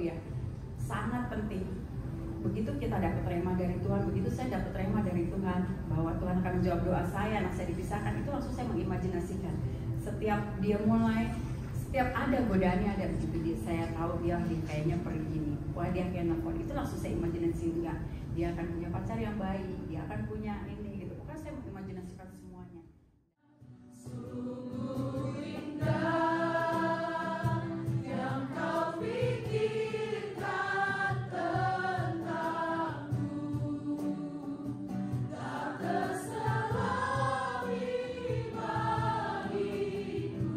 ya, sangat penting. Begitu kita dapat rema dari Tuhan, begitu saya dapat rema dari Tuhan bahwa Tuhan akan menjawab doa saya, anak saya dipisahkan, itu langsung saya mengimajinasikan. Setiap dia mulai, setiap ada godaannya ada begitu saya tahu dia kayaknya pergi nih, wah dia kayak nelfon, itu langsung saya imajinasi enggak, dia akan punya pacar yang baik, dia akan punya ini gitu. Pokoknya saya mengimajinasikan semuanya. Sungguh indah yang kau pikirkan tentangku, tak terselami bagiku.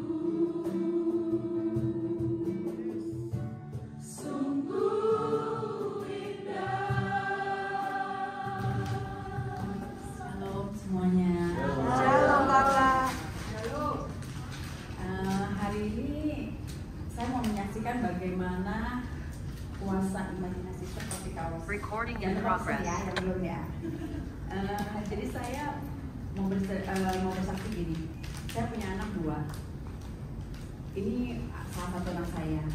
Sungguh indah. Halo semuanya. Shalom Kakak. Hari ini saya mau menyaksikan bagaimana puasa imajinasi seperti kaos. Recording in Yang progress. ya, yang belum ya. Jadi saya mau bersaksi gini. Saya punya anak 2. Ini salah satu anak saya.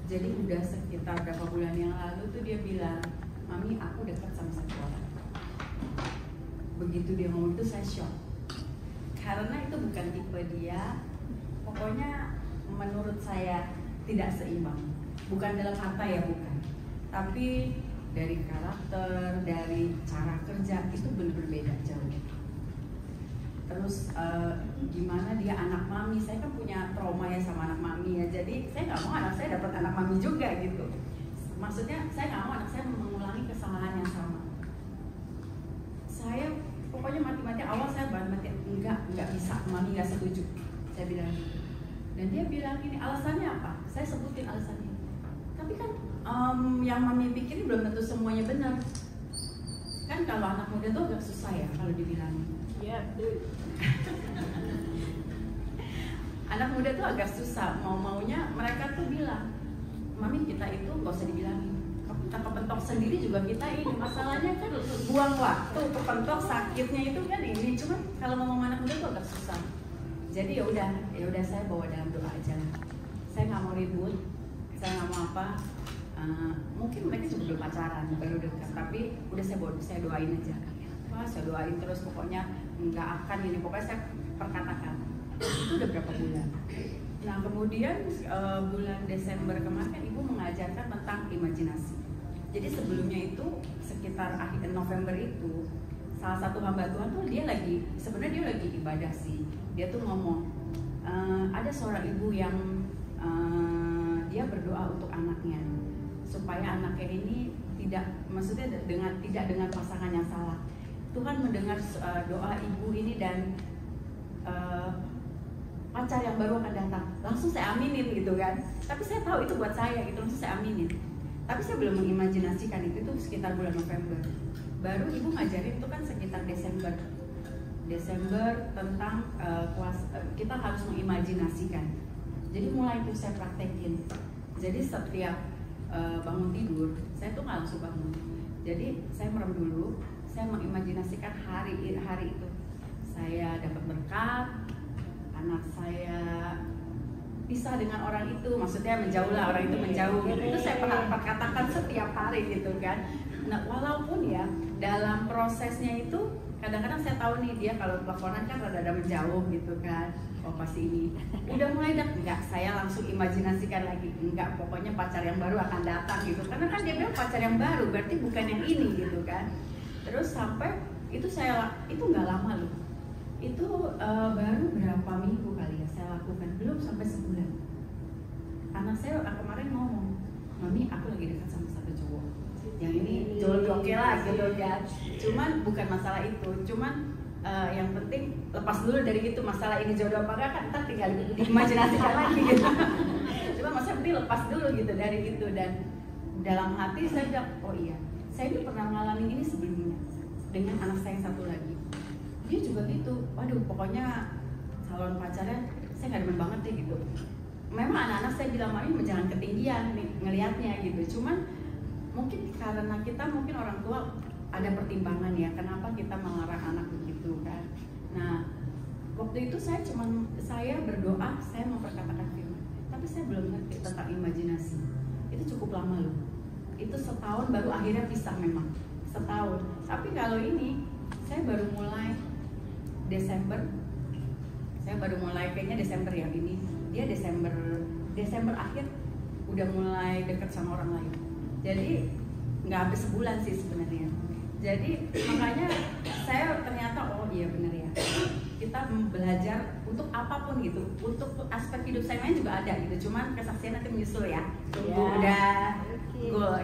Jadi udah sekitar berapa bulan yang lalu tuh dia bilang, "Mami, aku dekat sama satu orang." Begitu dia ngomong itu saya shock. Karena itu bukan tipe dia. Pokoknya menurut saya tidak seimbang. Bukan dalam harta ya, bukan. Tapi dari karakter, dari cara kerja itu benar-benar beda jauh. Terus gimana dia anak mami, saya kan punya trauma ya sama anak mami ya. Jadi saya nggak mau anak saya dapat anak mami juga gitu. Maksudnya saya nggak mau anak saya mengulangi kesalahan yang sama. Saya pokoknya mati-mati awal saya mati nggak bisa, mami nggak setuju. Saya bilang gitu. Dan dia bilang ini alasannya apa? Saya sebutin alasannya. Tapi kan yang mami pikirin belum tentu semuanya benar. Kan kalau anak muda tuh agak susah ya kalau dibilangin. Iya, Anak muda tuh agak susah, maunya mereka tuh bilang, "Mami, kita itu nggak usah dibilangin. Kita kepentok sendiri juga kita ini." Masalahnya kan buang waktu, kepentok sakitnya itu kan ini. Cuman kalau ngomong anak muda tuh agak susah. Jadi ya udah saya bawa dalam doa aja lah. Saya nggak mau ribut, saya nggak mau apa. Mungkin mereka juga belum pacaran, baru dekat, tapi udah saya doain aja. Wah, saya doain terus, pokoknya nggak akan ini, pokoknya saya perkatakan. Itu udah berapa bulan. Nah kemudian bulan Desember kemarin ibu mengajarkan tentang imajinasi. Jadi sebelumnya itu sekitar akhir November itu salah satu hamba Tuhan tuh sebenarnya dia lagi ibadah sih. Dia tuh ngomong ada seorang ibu yang dia berdoa untuk anaknya supaya anaknya ini tidak dengan pasangan yang salah. Tuhan mendengar doa ibu ini dan pacar yang baru akan datang. Langsung saya aminin gitu kan. Tapi saya tahu itu buat saya gitu, langsung saya aminin. Tapi saya belum mengimajinasikan itu sekitar bulan November. Baru ibu ngajarin itu kan sekitar Desember tentang kita harus mengimajinasikan. Jadi mulai itu saya praktekin. Jadi setiap bangun tidur, saya tuh nggak langsung bangun. Jadi saya merem dulu, saya mengimajinasikan hari itu. Saya dapat berkat, anak saya pisah dengan orang itu, maksudnya menjauh lah, orang itu menjauh gitu. Itu saya pernah perkatakan setiap hari gitu kan. Nah walaupun ya dalam prosesnya itu kadang-kadang saya tahu nih dia kalau teleponan kan rada-rada menjauh gitu kan. Oh pasti ini udah mulai enggak, saya langsung imajinasikan lagi, enggak, pokoknya pacar yang baru akan datang gitu. Karena kan dia bilang pacar yang baru, berarti bukan yang ini gitu kan. Terus sampai itu itu nggak lama loh. Itu baru berapa minggu kali ya saya lakukan, belum sampai sebulan. Anak saya kemarin ngomong, "Mami, aku lagi dekat sama satu cowok. Yang ini oke lah gitu kan." Cuman bukan masalah itu, cuman yang penting lepas dulu dari itu, masalah ini jodoh apa enggak kan ntar tinggal diimajinasikan lagi gitu. Cuma maksudnya penting lepas dulu gitu dari itu. Dan dalam hati saya bilang, oh iya, saya ini pernah ngalamin ini sebelumnya dengan anak saya yang satu lagi. Dia juga gitu, waduh pokoknya calon pacarnya saya nggak demen banget deh gitu. Memang anak-anak saya bilang, "Mami jangan ketinggian nih ngelihatnya gitu." Cuman mungkin karena kita mungkin orang tua ada pertimbangan ya, kenapa kita melarang anak begitu kan. Nah waktu itu saya berdoa, saya memperkatakan firman, tapi saya belum ngerti tentang imajinasi. Itu lama loh. Itu setahun baru akhirnya pisah memang, setahun. Tapi kalau ini saya baru mulai Desember, saya baru mulai kayaknya Desember ya ini. Dia Desember akhir udah mulai deket sama orang lain. Jadi nggak habis sebulan sih sebenarnya. Jadi makanya saya ternyata oh iya benar ya. Kita belajar untuk apapun gitu, untuk aspek hidup saya lain juga ada gitu. Cuman kesaksian nanti menyusul ya. Tunggu udah goal.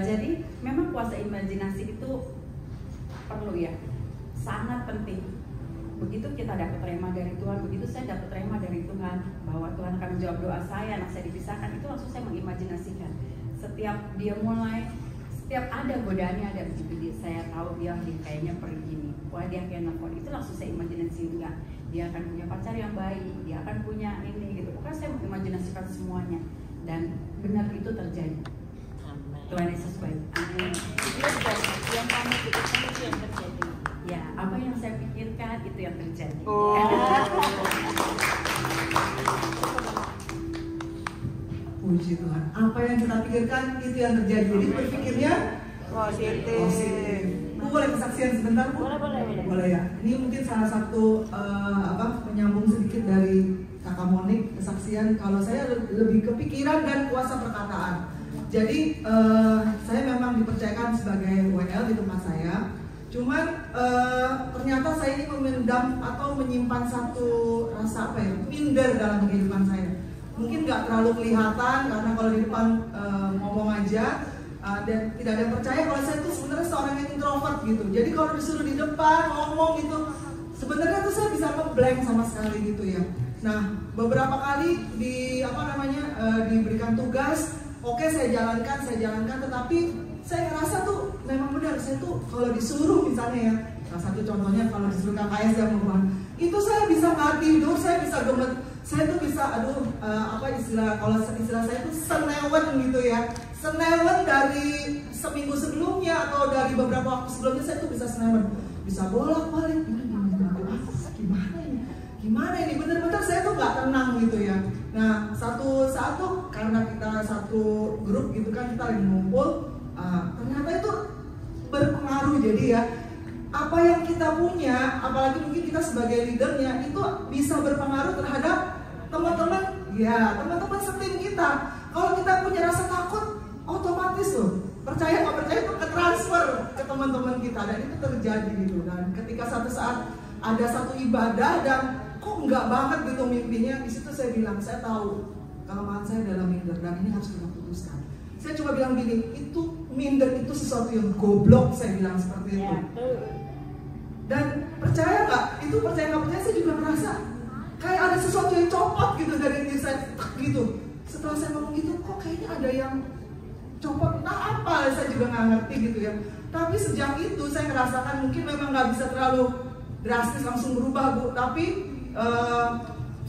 Jadi memang kuasa imajinasi itu perlu ya, sangat penting. Begitu kita dapat rema dari Tuhan, begitu saya dapat rema dari Tuhan bahwa Tuhan akan menjawab doa saya, anak saya dipisahkan, itu langsung saya mengimajinasikan. Setiap dia mulai, setiap ada godaannya ada begitu saya tahu dia kayaknya pergi nih, wah dia kayak nelfon, itu langsung saya imajinasi enggak, dia akan punya pacar yang baik, dia akan punya ini gitu. Pokoknya saya mengimajinasikan semuanya dan benar itu terjadi. Tuhan Yesus baik. Amin. Yang kamu pikirkan itu yang terjadi. Ya, apa yang saya pikirkan itu yang terjadi. Puji Tuhan. Apa yang kita pikirkan itu yang terjadi. Jadi berpikirnya positif. Bu boleh kesaksian sebentar, Bu? Boleh ya. Ini mungkin salah satu menyambung sedikit dari Kakak Monik kesaksian. Kalau saya lebih kepikiran dan kuasa perkataan. Jadi saya memang dipercayakan sebagai WL di tempat saya. Cuman ternyata saya ini memendam atau menyimpan satu rasa minder dalam kehidupan saya. Mungkin nggak terlalu kelihatan karena kalau di depan ngomong aja dan tidak ada yang percaya kalau saya tuh sebenarnya seorang yang introvert gitu. Jadi kalau disuruh di depan ngomong gitu, sebenarnya tuh saya bisa ngeblank sama sekali gitu ya. Nah beberapa kali diberikan tugas. Oke, saya jalankan, tetapi saya ngerasa tuh memang benar, saya tuh kalau disuruh misalnya ya, salah satu contohnya kalau disuruh KKS dan perubahan, itu saya bisa nggak tidur, saya bisa gemet, saya tuh bisa, kalau istilah saya tuh senewen gitu ya, senewen dari seminggu sebelumnya atau dari beberapa waktu sebelumnya saya tuh bisa senewen, bisa bolak-balik, gimana ini, bener-bener saya tuh nggak tenang gitu ya. Nah satu saat tuh karena kita satu grup gitu kan, kita lagi ngumpul, ternyata itu berpengaruh. Jadi ya apa yang kita punya, apalagi mungkin kita sebagai leadernya, itu bisa berpengaruh terhadap teman-teman setim kita. Kalau kita punya rasa takut, otomatis loh, percaya nggak percaya itu ketransfer ke teman-teman kita, dan itu terjadi gitu. Dan ketika satu saat ada satu ibadah dan kok enggak banget gitu mimpinya, di situ saya bilang, saya tahu kelemahan saya dalam minder dan ini harus kita putuskan. Saya cuma bilang gini, itu minder itu sesuatu yang goblok, saya bilang seperti itu. Dan percaya nggak? Itu percaya nggak percaya, saya juga merasa kayak ada sesuatu yang copot gitu dari diri saya, gitu. Setelah saya ngomong gitu, kok kayaknya ada yang copot, entah apa, saya juga nggak ngerti gitu ya. Tapi sejak itu saya merasakan mungkin memang nggak bisa terlalu drastis langsung berubah, Bu, tapi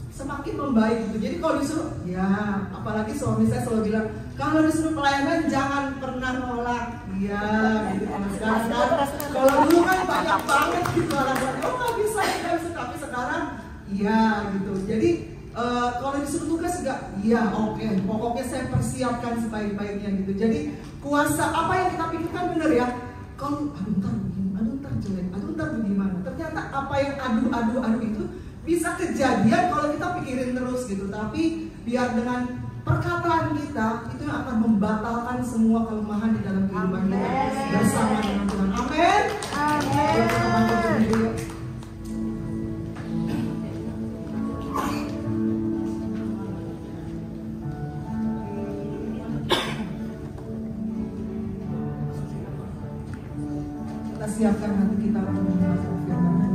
semakin membaik gitu. Jadi kalau disuruh, ya apalagi suami saya selalu bilang, kalau disuruh pelayanan jangan pernah nolak. Iya gitu. Sekarang kalau dulu kan banyak banget gitu orang-orang, oh nggak bisa, tapi sekarang iya gitu. Jadi kalau disuruh tugas juga, iya oke, pokoknya saya persiapkan sebaik-baiknya gitu. Jadi kuasa apa yang kita pikirkan bener ya. Kalau aduh ntar bagaimana? Ternyata apa yang aduh itu bisa kejadian kalau kita pikirin terus gitu. Tapi biar dengan perkataan kita itu yang akan membatalkan semua kelemahan di dalam kehidupan kita bersama dengan Tuhan. Amin. Amin. Kita siapkan hati kita untuk memasuki firman.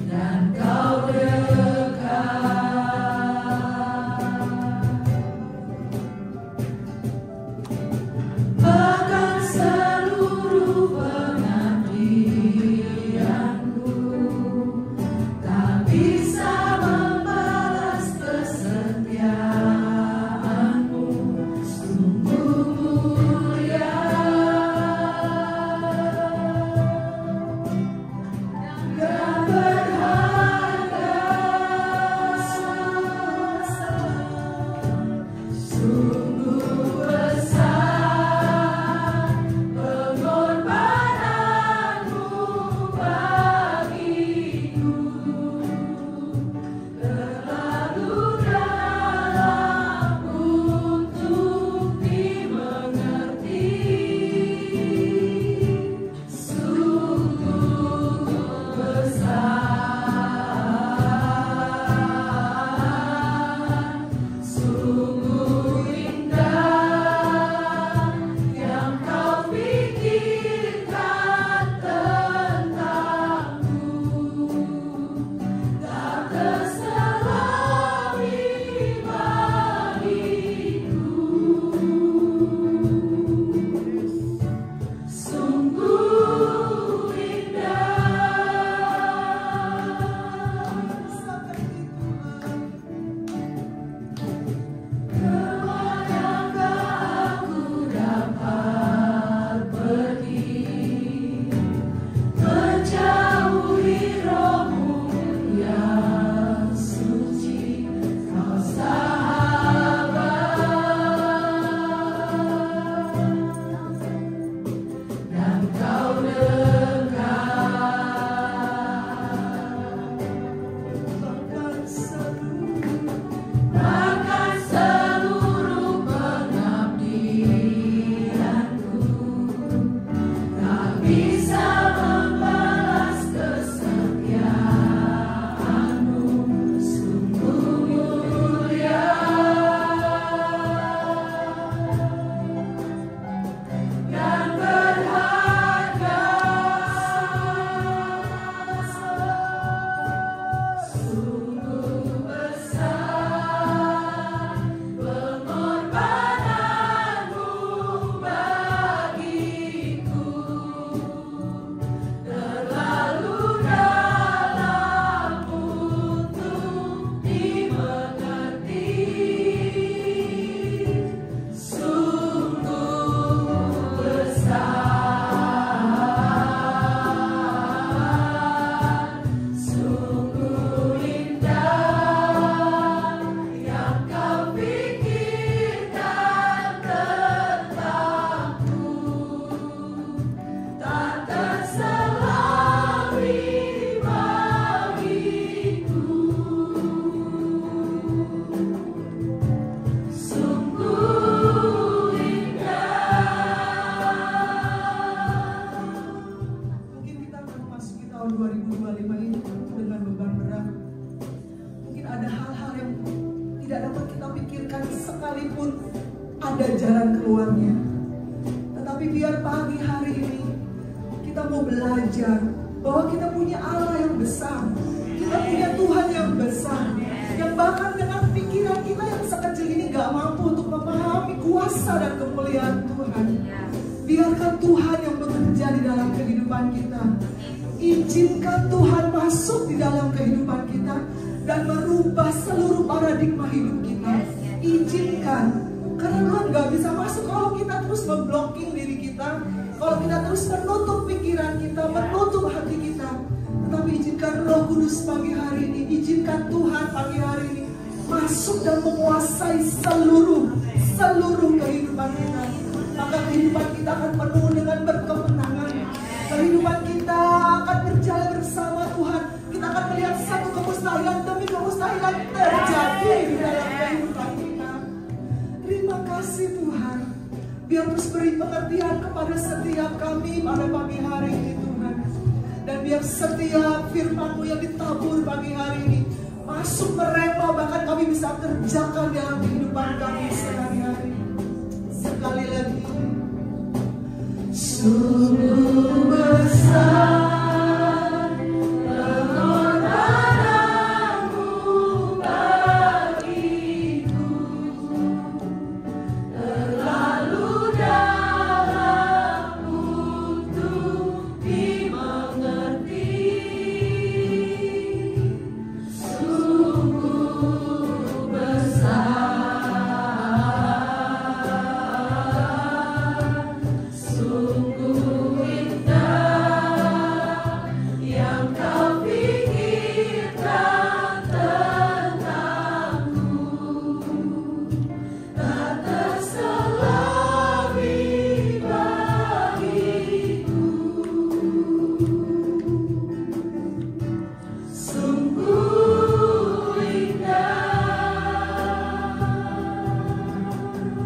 Dan kau dekat belajar bahwa kita punya Allah yang besar, kita punya Tuhan yang besar, yang bahkan dengan pikiran kita yang sekecil ini gak mampu untuk memahami kuasa dan kemuliaan Tuhan. Biarkan Tuhan yang bekerja di dalam kehidupan kita. Izinkan Tuhan masuk di dalam kehidupan kita dan merubah seluruh paradigma hidup kita. Izinkan, karena Tuhan gak bisa masuk kalau kita terus memblocking diri kita, kalau kita terus menutup pikiran kita, menutup hati kita. Tetapi izinkan Roh Kudus pagi hari ini, izinkan Tuhan pagi hari ini masuk dan menguasai seluruh kehidupan kita. Maka kehidupan kita akan penuh dengan berkemenangan. Kehidupan kita akan berjalan bersama Tuhan. Kita akan melihat satu kemustahilan demi kemustahilan terjadi di dalam kehidupan kita. Terima kasih Tuhan. Biar terus beri pengertian kepada setiap kami pada pagi hari ini Tuhan. Dan biar setiap firman-Mu yang ditabur pagi hari ini masuk mereka, bahkan kami bisa kerjakan dalam kehidupan kami sehari-hari. Sekali lagi, sungguh besar pengorbananmu bagiku, terlalu dalam untuk dimengerti. Sungguh besar, sungguh indah yang Kau pikirkan tentangku, tak terselami bagiku. Sungguh indah.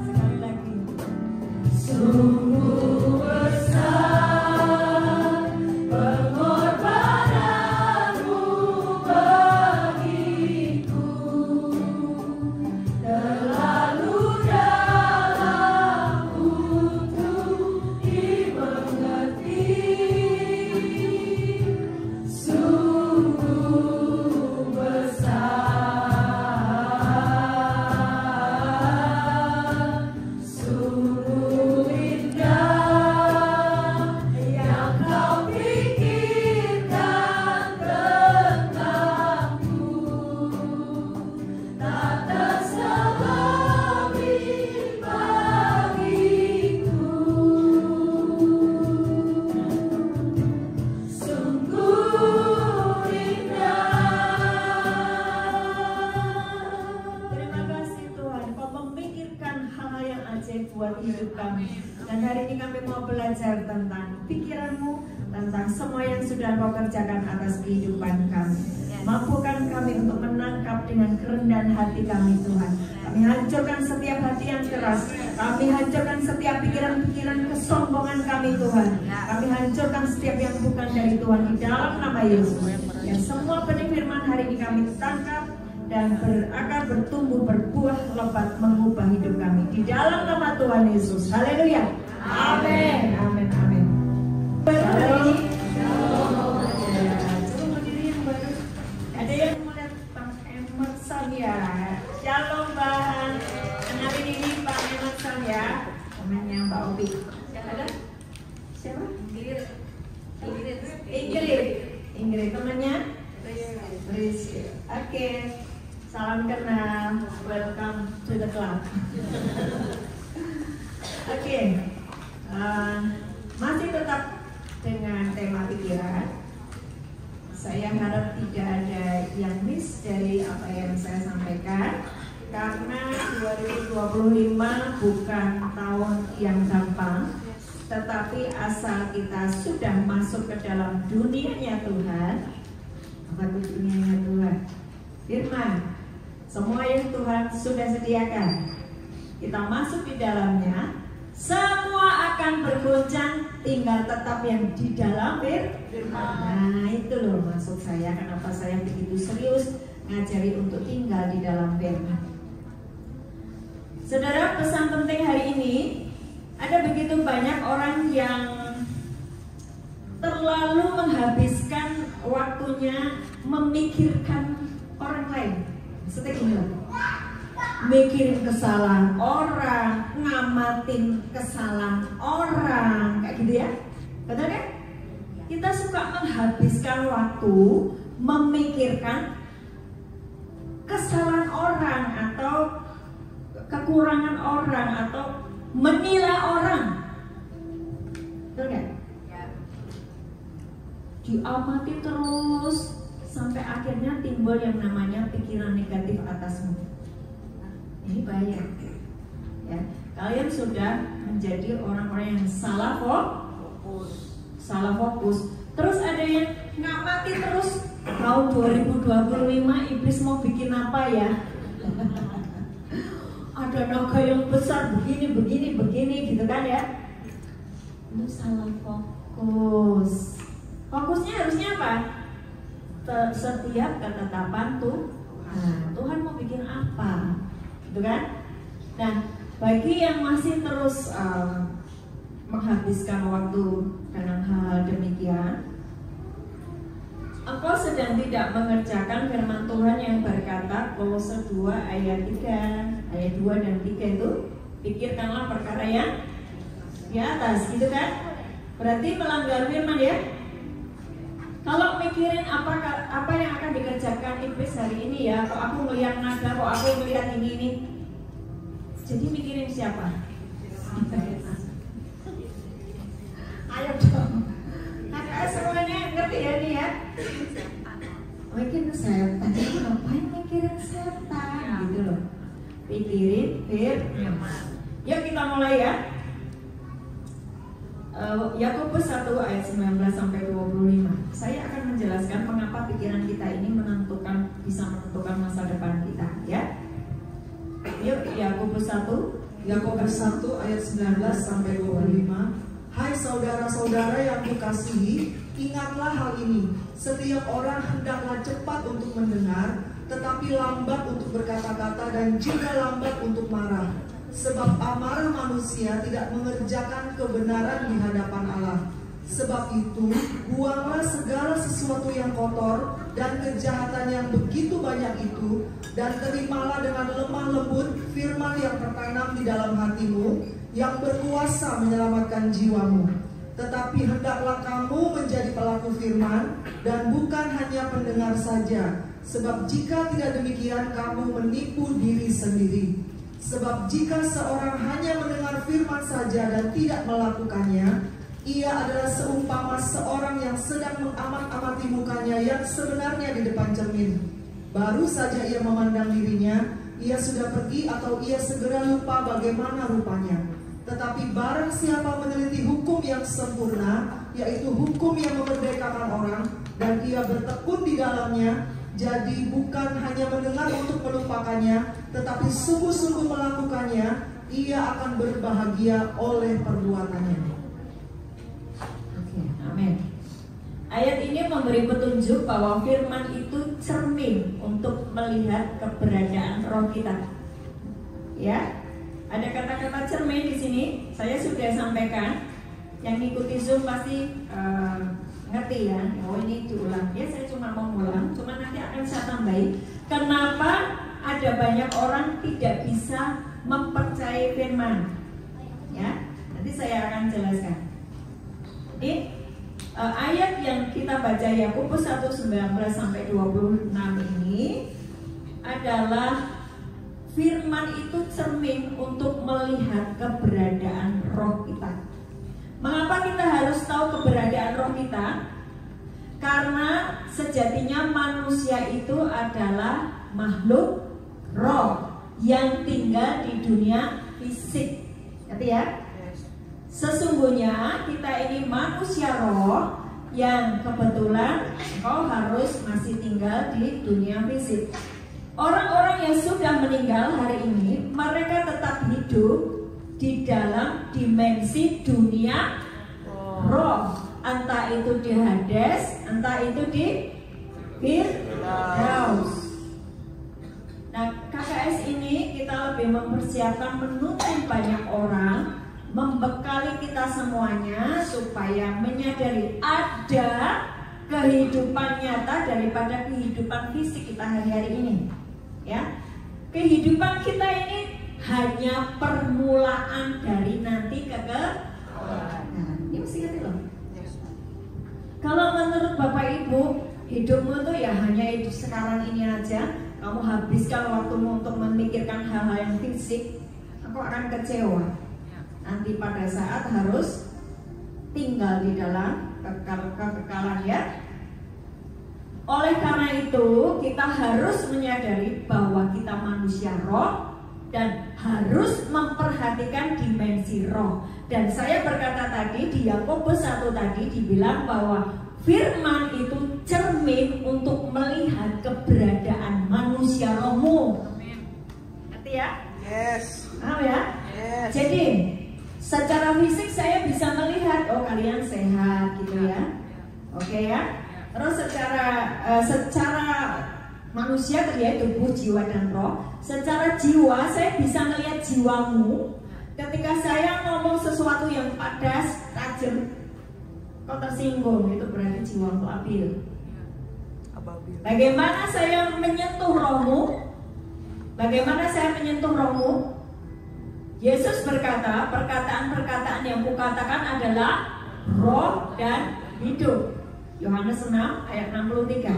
Sekali lagi. Sungguh besar pengorbananmu bagiku, terlalu dalam untuk dimengerti. Sungguh besar, sungguh indah yang Kau pikirkan tentangku, tak terselami bagiku. Sungguh indah. Terima kasih Tuhan, Kau memikirkan hal-hal yang ajaib buat hidup kami. Dan hari ini kami mau belajar tentang pikiran-Mu, tentang semua yang sudah Kau kerjakan atas kehidupan kami. Mampukan kami untuk menangkap dengan kerendahan hati kami Tuhan. Kami hancurkan setiap hati yang keras. Kami hancurkan setiap pikiran-pikiran kesombongan kami Tuhan. Kami hancurkan setiap yang bukan dari Tuhan di dalam nama Yesus. Dan semua benih firman hari ini kami tangkap dan berakar, bertumbuh, berbuah lebat, mengubah hidup kami di dalam nama Tuhan Yesus. Haleluya. Amin. Amin. Amin. Baru hari ini, coba berdiri yang baru. Ada yang melihat Bang Emerson ya? Shalom Bang. Kenalin ini Bang Emerson ya, temannya Mbak Obi. Ada? Siapa? Ingrid, temannya? Rizky. Oke. Salam kenal, welcome to the club. Oke, masih tetap dengan tema pikiran. Saya harap tidak ada yang miss dari apa yang saya sampaikan, karena 2025 bukan tahun yang gampang, tetapi asal kita sudah masuk ke dalam dunianya Tuhan. Apa itu dunianya Tuhan? Firman. Semua yang Tuhan sudah sediakan, kita masuk di dalamnya, semua akan bergoncang, tinggal tetap yang di dalam firman. Nah itu loh maksud saya, kenapa saya begitu serius ngajari untuk tinggal di dalam firman. Saudara, pesan penting hari ini, ada begitu banyak orang yang terlalu menghabiskan waktunya memikirkan orang lain. Seperti gini loh, mikirin kesalahan orang, ngamatin kesalahan orang, kayak gitu ya, betul kan? Kita suka menghabiskan waktu memikirkan kesalahan orang atau kekurangan orang atau menilai orang, betul kan? Diamati terus sampai akhirnya timbul yang namanya pikiran negatif atasmu. Ini bahaya ya. Kalian sudah menjadi orang-orang yang salah fokus. Terus ada yang ngamati terus, tahun 2025 iblis mau bikin apa ya? Ada naga yang besar begini gitu kan ya. Lu salah fokus. Fokusnya harusnya apa? Setiap ketetapan Tuhan mau bikin apa, gitu kan? Nah, bagi yang masih terus menghabiskan waktu dengan hal demikian, engkau sedang tidak mengerjakan firman Tuhan yang berkata, Kolose 2 ayat 3, ayat 2 dan 3 itu, pikirkanlah perkara yang di atas, gitu kan? Berarti melanggar firman ya. Kalau mikirin apa yang akan dikerjakan iblis hari ini ya, kok aku melihat naga, kok aku melihat ini. Jadi mikirin siapa? Ayo dong. Kakak semuanya ngerti ya nih ya. Mikirin setan, ngapain mikirin setan gitu loh. Pikirin firman. Yuk kita mulai ya. Yakobus 1 ayat 19 sampai 25. Saya akan menjelaskan mengapa pikiran kita ini bisa menentukan masa depan kita ya. Yuk Yakobus 1 ayat 19 sampai 25. Hai saudara-saudara yang kukasihi, ingatlah hal ini. Setiap orang hendaklah cepat untuk mendengar, tetapi lambat untuk berkata-kata dan juga lambat untuk marah. Sebab amarah manusia tidak mengerjakan kebenaran di hadapan Allah. Sebab itu, buanglah segala sesuatu yang kotor dan kejahatan yang begitu banyak itu, dan terimalah dengan lemah lembut firman yang tertanam di dalam hatimu, yang berkuasa menyelamatkan jiwamu. Tetapi hendaklah kamu menjadi pelaku firman, dan bukan hanya pendengar saja. Sebab jika tidak demikian, kamu menipu diri sendiri. Sebab jika seorang hanya mendengar firman saja dan tidak melakukannya, ia adalah seumpama seorang yang sedang mengamat-amati mukanya yang sebenarnya di depan cermin. Baru saja ia memandang dirinya, ia sudah pergi atau ia segera lupa bagaimana rupanya. Tetapi barang siapa meneliti hukum yang sempurna, yaitu hukum yang memerdekakan orang, dan ia bertekun di dalamnya, jadi bukan hanya mendengar untuk melupakannya, tetapi sungguh-sungguh melakukannya, ia akan berbahagia oleh perbuatannya. Oke, amin. Ayat ini memberi petunjuk bahwa firman itu cermin untuk melihat keberadaan roh kita. Ya, ada kata-kata cermin di sini. Saya sudah sampaikan. Yang ngikuti Zoom pasti ngerti ya. Oh ini diulang. Ya saya cuma mau ulang. Cuma nanti akan saya tambahin. Kenapa ada banyak orang tidak bisa mempercayai firman? Ya, nanti saya akan jelaskan. Ini ayat yang kita baca Yakobus 1:19 sampai 26 ini adalah firman itu cermin untuk melihat keberadaan roh kita. Mengapa kita harus tahu keberadaan roh kita? Karena sejatinya manusia itu adalah makhluk roh yang tinggal di dunia fisik. Ngerti ya? Sesungguhnya kita ini manusia roh yang kebetulan kau harus masih tinggal di dunia fisik. Orang-orang yang sudah meninggal hari ini, mereka tetap hidup di dalam dimensi dunia roh, entah itu di Hades, entah itu di Firdaus. Nah, KKS ini kita lebih mempersiapkan menuntun banyak orang membekali kita semuanya supaya menyadari ada kehidupan nyata daripada kehidupan fisik kita hari-hari ini. Ya, kehidupan kita ini hanya permulaan dari nanti kekebalan. Ini mesti ngerti loh. Kalau menurut Bapak Ibu, hidupmu tuh ya hanya hidup sekarang ini aja, kamu habiskan waktumu untuk memikirkan hal-hal yang fisik, aku akan kecewa. Nanti pada saat harus tinggal di dalam kekekalan ya. Oleh karena itu kita harus menyadari bahwa kita manusia roh dan harus memperhatikan dimensi roh. Dan saya berkata tadi di Yakobus 1 tadi dibilang bahwa firman itu cermin untuk melihat keberadaan manusia rohmu. Ngerti ya? Yes. Paham ya? Yes. Jadi secara fisik saya bisa melihat, oh kalian sehat gitu ya, oke ya. Terus secara manusia ya, tubuh, jiwa dan roh. Secara jiwa saya bisa melihat jiwamu. Ketika saya ngomong sesuatu yang padas, tajam, kau tersinggung, itu berarti jiwamu labil. Bagaimana saya menyentuh rohmu? Bagaimana saya menyentuh rohmu? Yesus berkata, perkataan-perkataan yang kukatakan adalah roh dan hidup. Yohanes 6 ayat 63.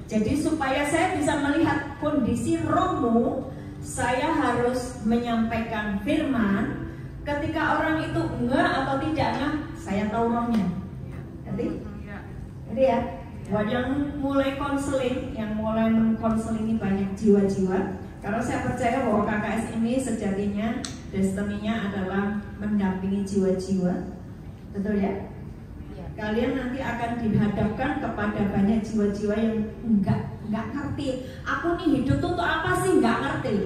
Jadi supaya saya bisa melihat kondisi rohmu, saya harus menyampaikan firman. Ketika orang itu enggak atau tidaknya, saya tahu rohnya. Jadi ya, buat yang mulai konseling, yang mulai mengkonselingi banyak jiwa-jiwa, karena saya percaya bahwa KKS ini sejatinya destininya adalah mendampingi jiwa-jiwa, betul ya? Kalian nanti akan dihadapkan kepada banyak jiwa-jiwa yang enggak ngerti. Aku nih hidup tuh untuk apa sih? Enggak ngerti.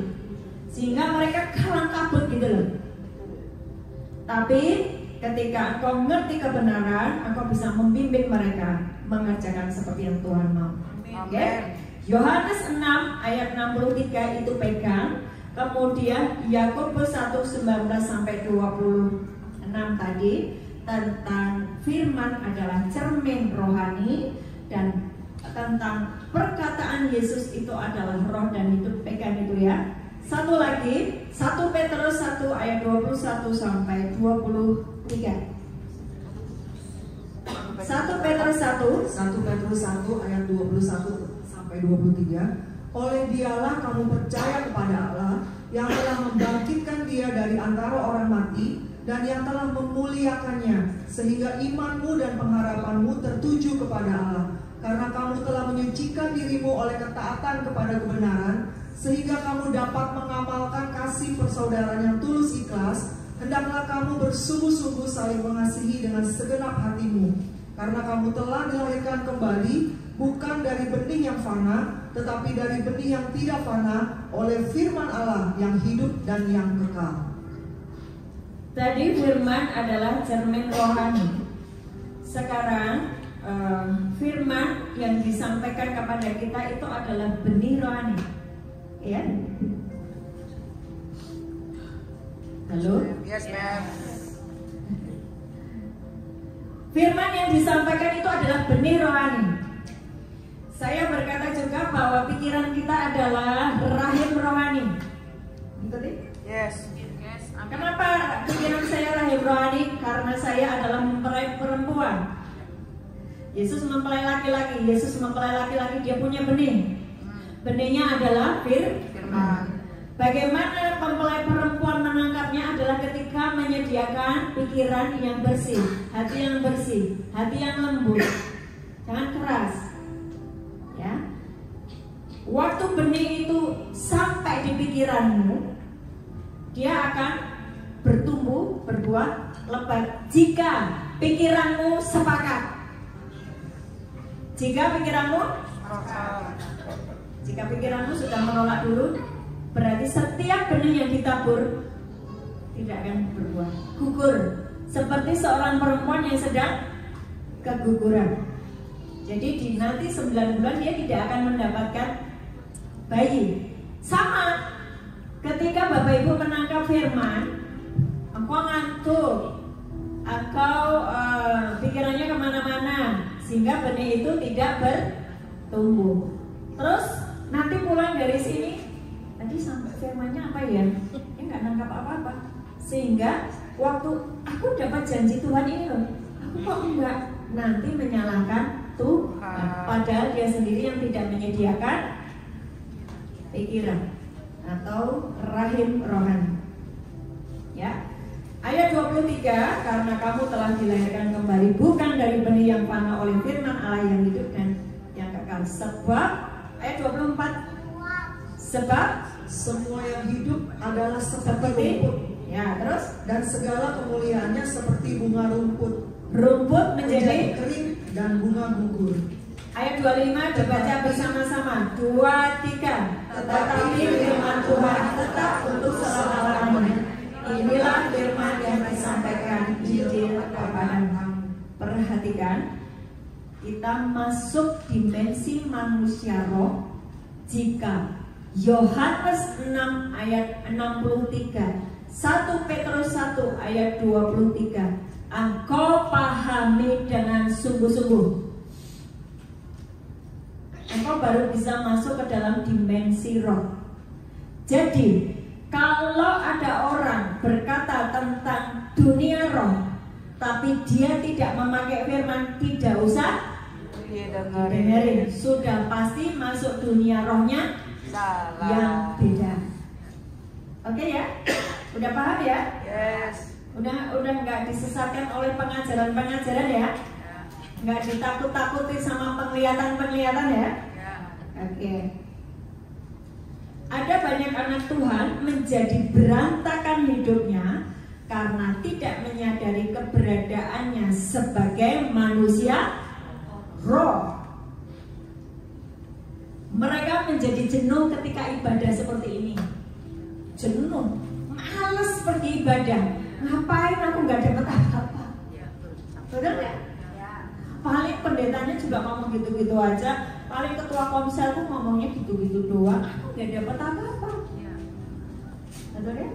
Sehingga mereka kalang kabut gitu loh. Tapi ketika engkau ngerti kebenaran, engkau bisa membimbing mereka mengerjakan seperti yang Tuhan mau. Oke? Yohanes 6 ayat 63 itu pegang. Kemudian Yakobus 1:19 sampai 26 tadi tentang firman adalah cermin rohani, dan tentang perkataan Yesus itu adalah roh dan hidup. Pegang itu ya. Satu lagi, 1 Petrus 1 ayat 21 sampai 23. 1 Petrus 1 ayat 21 sampai 23. Oleh dialah kamu percaya kepada Allah yang telah membangkitkan dia dari antara orang mati dan yang telah memuliakannya, sehingga imanmu dan pengharapanmu tertuju kepada Allah. Karena kamu telah menyucikan dirimu oleh ketaatan kepada kebenaran, sehingga kamu dapat mengamalkan kasih persaudaraan yang tulus ikhlas. Hendaklah kamu bersungguh-sungguh saling mengasihi dengan segenap hatimu, karena kamu telah dilahirkan kembali, bukan dari benih yang fana, tetapi dari benih yang tidak fana, oleh firman Allah yang hidup dan yang kekal. Tadi firman adalah cermin rohani. Sekarang firman yang disampaikan kepada kita itu adalah benih rohani. Ya? Halo? Yes, ma'am. Firman yang disampaikan itu adalah benih rohani. Saya berkata juga bahwa pikiran kita adalah rahim rohani. Ngerti? Yes. Kenapa pikiran saya rahim rohani? Karena saya adalah mempelai perempuan. Yesus mempelai laki-laki. Yesus mempelai laki-laki, dia punya benih. Benihnya adalah firman. Bagaimana mempelai perempuan menangkapnya adalah ketika menyediakan pikiran yang bersih, hati yang bersih, hati yang lembut, jangan keras. Ya. Waktu benih itu sampai di pikiranmu, dia akan bertumbuh, berbuah lebat jika pikiranmu sepakat. Jika pikiranmu sudah menolak dulu, berarti setiap benih yang ditabur tidak akan berbuah, gugur. Seperti seorang perempuan yang sedang keguguran. Jadi di nanti 9 bulan dia tidak akan mendapatkan bayi. Sama ketika Bapak Ibu menangkap firman, engkau ngantuk, engkau pikirannya kemana-mana, sehingga benih itu tidak bertumbuh. Terus nanti pulang dari sini, tadi sampai firmannya apa ya? Ya nggak nangkap apa-apa. Sehingga waktu aku dapat janji Tuhan ini loh, aku kok enggak, nanti menyalahkan Tuhan, padahal dia sendiri yang tidak menyediakan pikiran atau rahim rohani. Ya. Ayat 23, karena kamu telah dilahirkan kembali bukan dari benih yang fana oleh firman Allah yang hidup dan yang kekal. Sebab ayat 24, sebab Semua yang hidup adalah seperti rumput, ya, terus dan segala kemuliaannya seperti bunga rumput. rumput menjadi kering dan bunga gugur. ayat 25 dibaca bersama-sama. 2, 3. Tetapi firman Tuhan tetap untuk selama-lamanya. Inilah firman yang disampaikan Injil kepada kamu. Perhatikan, kita masuk dimensi manusia roh jika Yohanes 6 ayat 63, 1 Petrus 1 ayat 23 engkau pahami dengan sungguh-sungguh, engkau baru bisa masuk ke dalam dimensi roh. Jadi kalau ada orang berkata tentang dunia roh tapi dia tidak memakai firman, tidak usah dengerin. Sudah pasti masuk dunia rohnya salah, yang beda. Oke ya? Udah paham ya? Yes. Udah nggak disesatkan oleh pengajaran-pengajaran ya? Nggak ditakut-takuti sama penglihatan-penglihatan ya? Oke. Ada banyak anak Tuhan menjadi berantakan hidupnya karena tidak menyadari keberadaannya sebagai manusia roh. Mereka menjadi jenuh ketika ibadah seperti ini. Jenuh, males pergi ibadah. Ngapain aku nggak dapat apa-apa? Betul nggak? Paling pendetanya juga ngomong gitu-gitu aja. Paling ketua komsel tuh ngomongnya gitu-gitu doang. Aku nggak dapat apa-apa. Betul ya?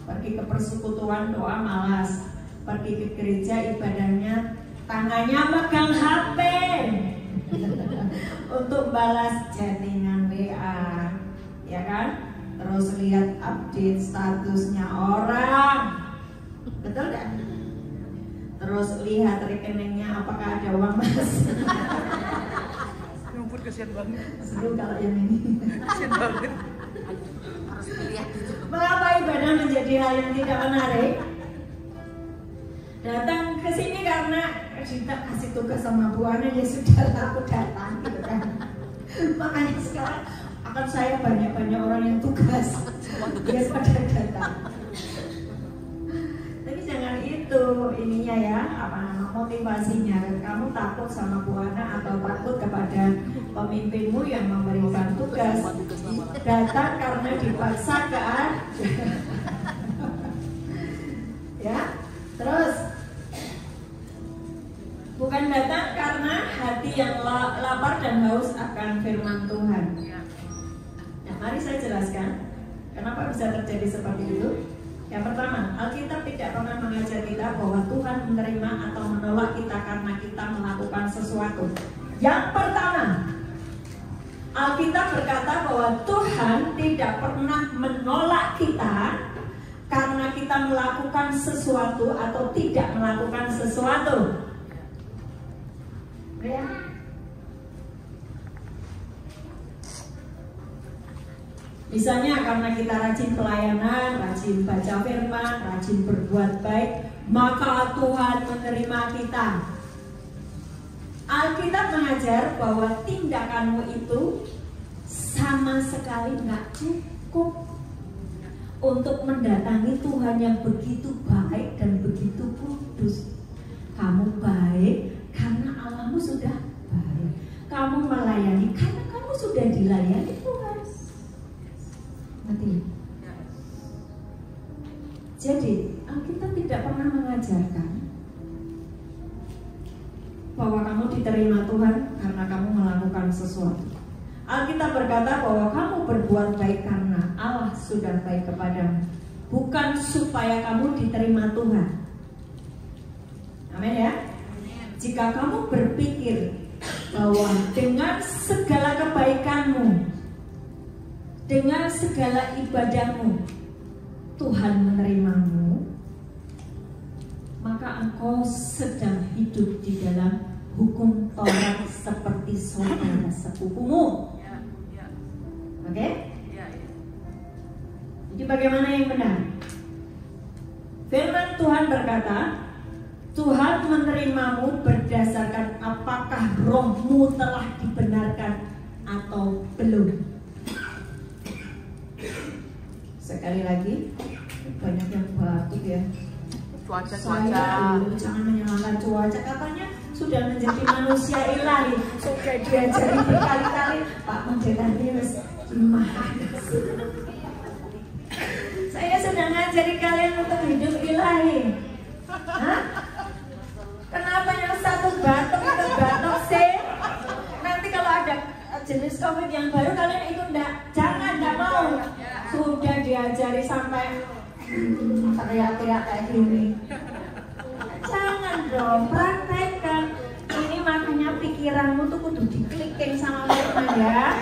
Pergi ke persekutuan doa malas. Pergi ke gereja ibadahnya tangannya megang HP untuk balas chattingan WA, ya kan? Terus lihat update statusnya orang, betul gak? Terus lihat rekeningnya apakah ada uang masuk. Rumput kesian banget. Seru kalau yang ini. Kesian banget. Harus dilihat itu. Mengapa ibadah menjadi hal yang tidak menarik? Datang ke sini karena kita kasih tugas sama Bu Ana, ya sudah aku datang gitu kan. Makanya sekarang akan saya banyak orang yang tugas biar pada datang. Tapi jangan itu ininya ya, apa motivasinya. Kamu takut sama Bu Ana atau takut kepada pemimpinmu yang memberikan tugas? Datang karena dipaksa ya. Terus bukan datang karena hati yang lapar dan haus akan firman Tuhan. Nah, mari saya jelaskan kenapa bisa terjadi seperti itu. Yang pertama, Alkitab tidak pernah mengajar kita bahwa Tuhan menerima atau menolak kita karena kita melakukan sesuatu. Yang pertama, Alkitab berkata bahwa Tuhan tidak pernah menolak kita karena kita melakukan sesuatu atau tidak melakukan sesuatu. Ya. Misalnya karena kita rajin pelayanan, rajin baca firman, rajin berbuat baik, maka Tuhan menerima kita. Alkitab mengajar bahwa tindakanmu itu sama sekali nggak cukup untuk mendatangi Tuhan yang begitu baik dan begitu kudus. Kamu baik karena Allahmu sudah baik. Kamu melayani karena kamu sudah dilayani Tuhan. Mati. Jadi Alkitab tidak pernah mengajarkan bahwa kamu diterima Tuhan karena kamu melakukan sesuatu. Alkitab berkata bahwa kamu berbuat baik karena Allah sudah baik kepadamu. bukan supaya kamu diterima Tuhan. Amin ya. Jika kamu berpikir bahwa dengan segala kebaikanmu, dengan segala ibadahmu, Tuhan menerimamu, maka engkau sedang hidup di dalam hukum Taurat seperti saudara sepupumu. Oke? Jadi bagaimana yang benar? Firman Tuhan berkata, Tuhan menerimamu berdasarkan apakah rohmu telah dibenarkan atau belum. Sekali lagi, banyak yang batuk ya. Cuaca. Jangan menyalahkan cuaca, katanya sudah menjadi manusia ilahi. Sudah diajari berkali-kali, Pak Pendeta Nils, gimana sih? Saya sudah ngajari kalian untuk hidup ilahi. Hah? Kenapa yang satu batuk itu batuk sih? Nanti kalau ada jenis COVID yang baru kalian ikut enggak? Jangan, enggak mau. Sudah diajari sampai teriak-teriak kayak gini. Jangan dong, praktekkan. Ini makanya pikiranmu tuh kudu diklikin sama firman ya.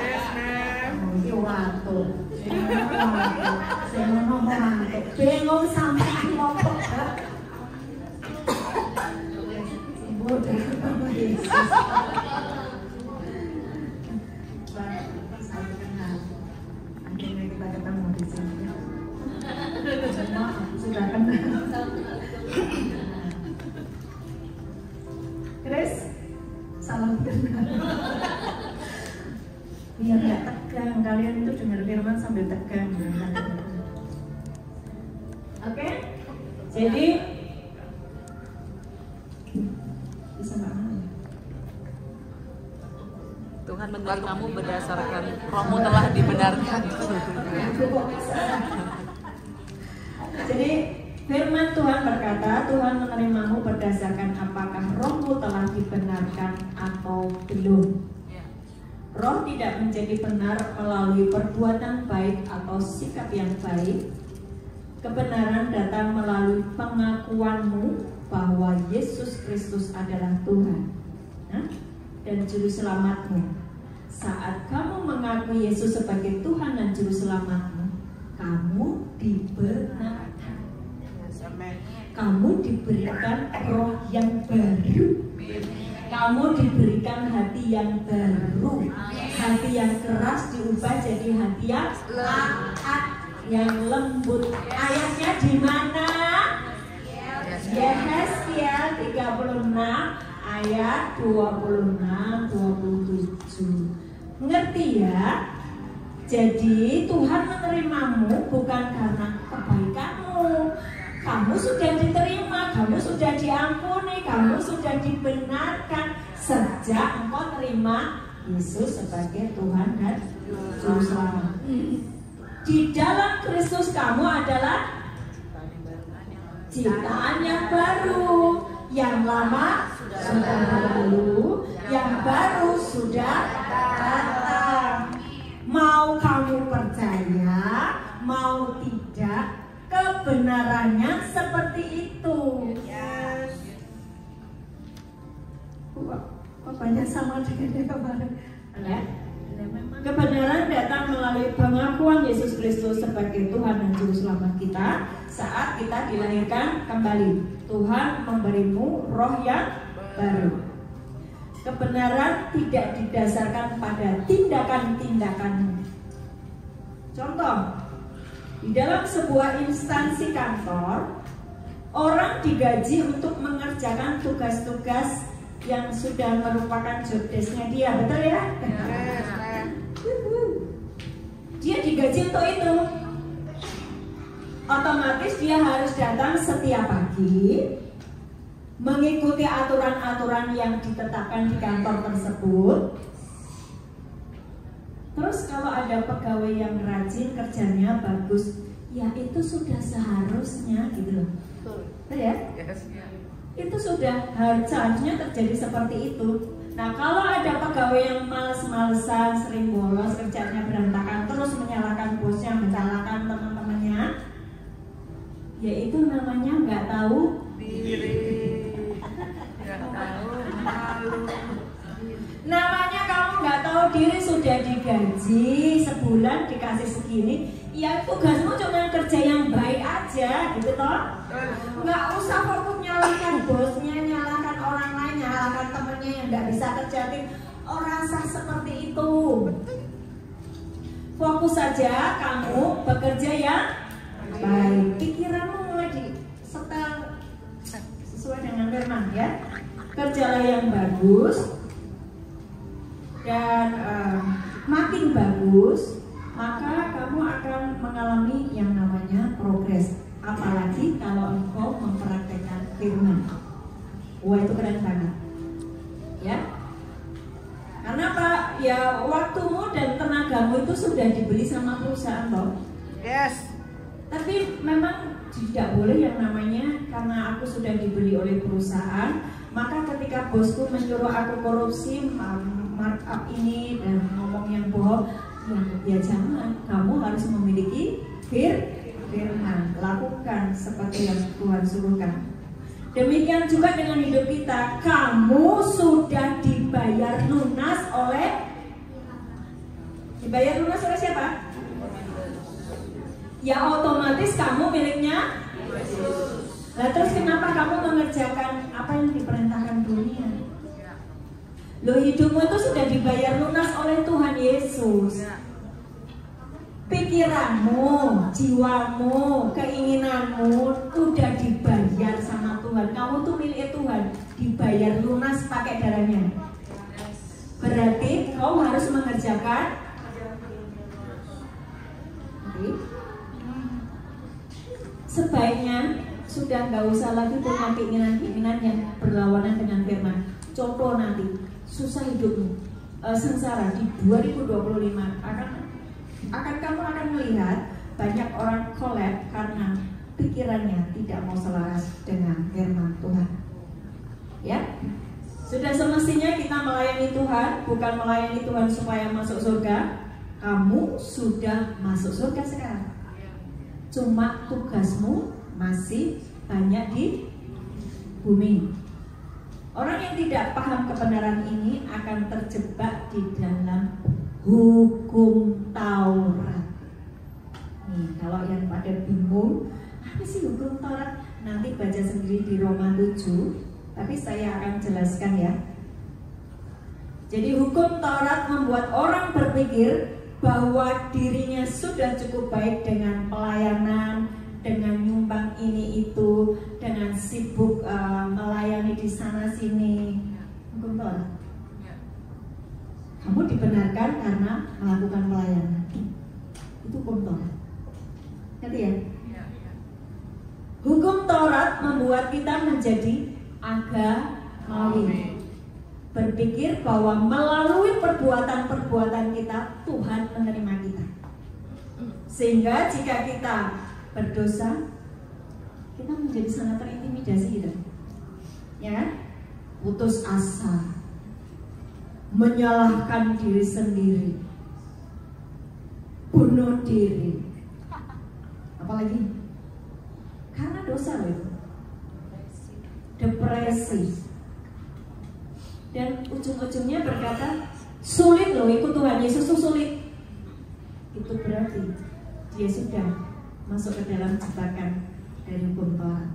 Ini waktu. Saya ngomong bingung sampai ngomong. Akhirnya kita ketemu di sini. Sudah kenal. Chris, salam kenal. Biar nggak tegang, kalian itu dengar firman sambil tegang. Oke? Jadi bisa nggak mau? Tuhan menerimamu berdasarkan rohmu telah dibenarkan. Jadi firman Tuhan berkata, Tuhan menerimamu berdasarkan apakah rohmu telah dibenarkan atau belum. Roh tidak menjadi benar melalui perbuatan baik atau sikap yang baik. Kebenaran datang melalui pengakuanmu bahwa Yesus Kristus adalah Tuhan dan Juru Selamatmu. Saat kamu mengakui Yesus sebagai Tuhan dan Juru Selamatmu, kamu dibenarkan. Kamu diberikan roh yang baru. Kamu diberikan hati yang baru. Hati yang keras diubah jadi hati yang taat, yang lembut. Ayatnya di mana? Yehezkiel 36 ayat 26-27. Ngerti ya? Jadi Tuhan menerimamu bukan karena kebaikanmu. Kamu sudah diterima, kamu sudah diampuni, kamu sudah dibenarkan sejak engkau terima Yesus sebagai Tuhan dan Juru Selamat. Di dalam Kristus kamu adalah ciptaan yang baru. Yang lama sudah berlalu, yang baru sudah datang. Mau kamu percaya, mau tidak, kebenarannya seperti itu. Kok banyak sama dengan yang kemarin? Kebenaran datang melalui pengakuan Yesus Kristus sebagai Tuhan dan Juru Selamat kita saat kita dilahirkan kembali. Tuhan memberimu roh yang baru. Kebenaran tidak didasarkan pada tindakan-tindakanmu. Contoh, di dalam sebuah instansi kantor, orang digaji untuk mengerjakan tugas-tugas yang sudah merupakan job desk-nya dia, betul ya? Dia digaji untuk itu. Otomatis dia harus datang setiap pagi, mengikuti aturan-aturan yang ditetapkan di kantor tersebut. Terus kalau ada pegawai yang rajin, kerjanya bagus, ya itu sudah seharusnya gitu loh. Betul ya? Itu sudah seharusnya terjadi seperti itu. Nah kalau ada pegawai yang males-malesan, sering bolos, kerjanya berantakan, terus menyalahkan bosnya, menyalahkan teman-temannya, yaitu namanya nggak tahu Diri. Nggak tahu malu. Namanya kamu nggak tahu diri, sudah digaji sebulan dikasih segini, ya tugasmu cuma kerja yang baik aja, gitu toh. Nggak usah fokus nyalakan bosnya, nyalakan orang lain, nyalakan temennya yang nggak bisa kerja tim. Orang sah seperti itu. Fokus saja kamu bekerja yang baik. Pikiranmu mulai disetel sesuai dengan firman ya. Kerjalah yang bagus. Dan makin bagus, maka kamu akan mengalami yang namanya progres. Apalagi kalau engkau mempraktekkan firman. Wah, itu keren banget. Ya. Karena apa? Ya waktumu dan tenagamu itu sudah dibeli sama perusahaan toh. Yes. Tapi memang tidak boleh yang namanya karena aku sudah dibeli oleh perusahaan, maka ketika bosku menyuruh aku korupsi, markup ini dan ngomong yang bohong, ya jangan. Kamu harus memiliki firman, lakukan seperti yang Tuhan suruhkan. Demikian juga dengan hidup kita, kamu sudah dibayar lunas oleh siapa? Ya otomatis kamu miliknya Yesus. Nah terus kenapa kamu mengerjakan apa yang diperintahkan dunia? Loh, hidupmu itu sudah dibayar lunas oleh Tuhan Yesus. Pikiranmu, jiwamu, keinginanmu sudah dibayar sama Tuhan. Kamu tuh milik Tuhan, dibayar lunas pakai darahnya. Berarti kau harus mengerjakan. Sebaiknya sudah nggak usah lagi punya keinginan-keinginan yang berlawanan dengan firman. Contoh nanti susah hidupmu, sengsara di 2025 kamu akan melihat banyak orang collab karena pikirannya tidak mau selaras dengan firman Tuhan. Ya, sudah semestinya kita melayani Tuhan, bukan melayani Tuhan supaya masuk surga. Kamu sudah masuk surga sekarang. Cuma tugasmu masih banyak di bumi. Orang yang tidak paham kebenaran ini akan terjebak di dalam hukum Taurat. Nih, kalau yang pada bingung, apa sih hukum Taurat? Nanti baca sendiri di Roma 7, tapi saya akan jelaskan ya. Jadi hukum Taurat membuat orang berpikir bahwa dirinya sudah cukup baik dengan pelayanan, dengan nyumbang ini itu, dengan sibuk melayani di sana sini. Hukum Taurat. Kamu dibenarkan karena melakukan pelayanan. Itu hukum Taurat. Ngerti ya? Hukum Taurat membuat kita menjadi agamawi. Berpikir bahwa melalui perbuatan-perbuatan kita Tuhan menerima kita. Sehingga jika kita berdosa, kita menjadi sangat terintimidasi gitu. Ya, putus asa, menyalahkan diri sendiri, bunuh diri, apalagi karena dosa loh, depresi. Dan ujung-ujungnya berkata, sulit loh ikut Tuhan Yesus tuh sulit. Itu berarti dia sudah masuk ke dalam jebakan dari hukum Taurat.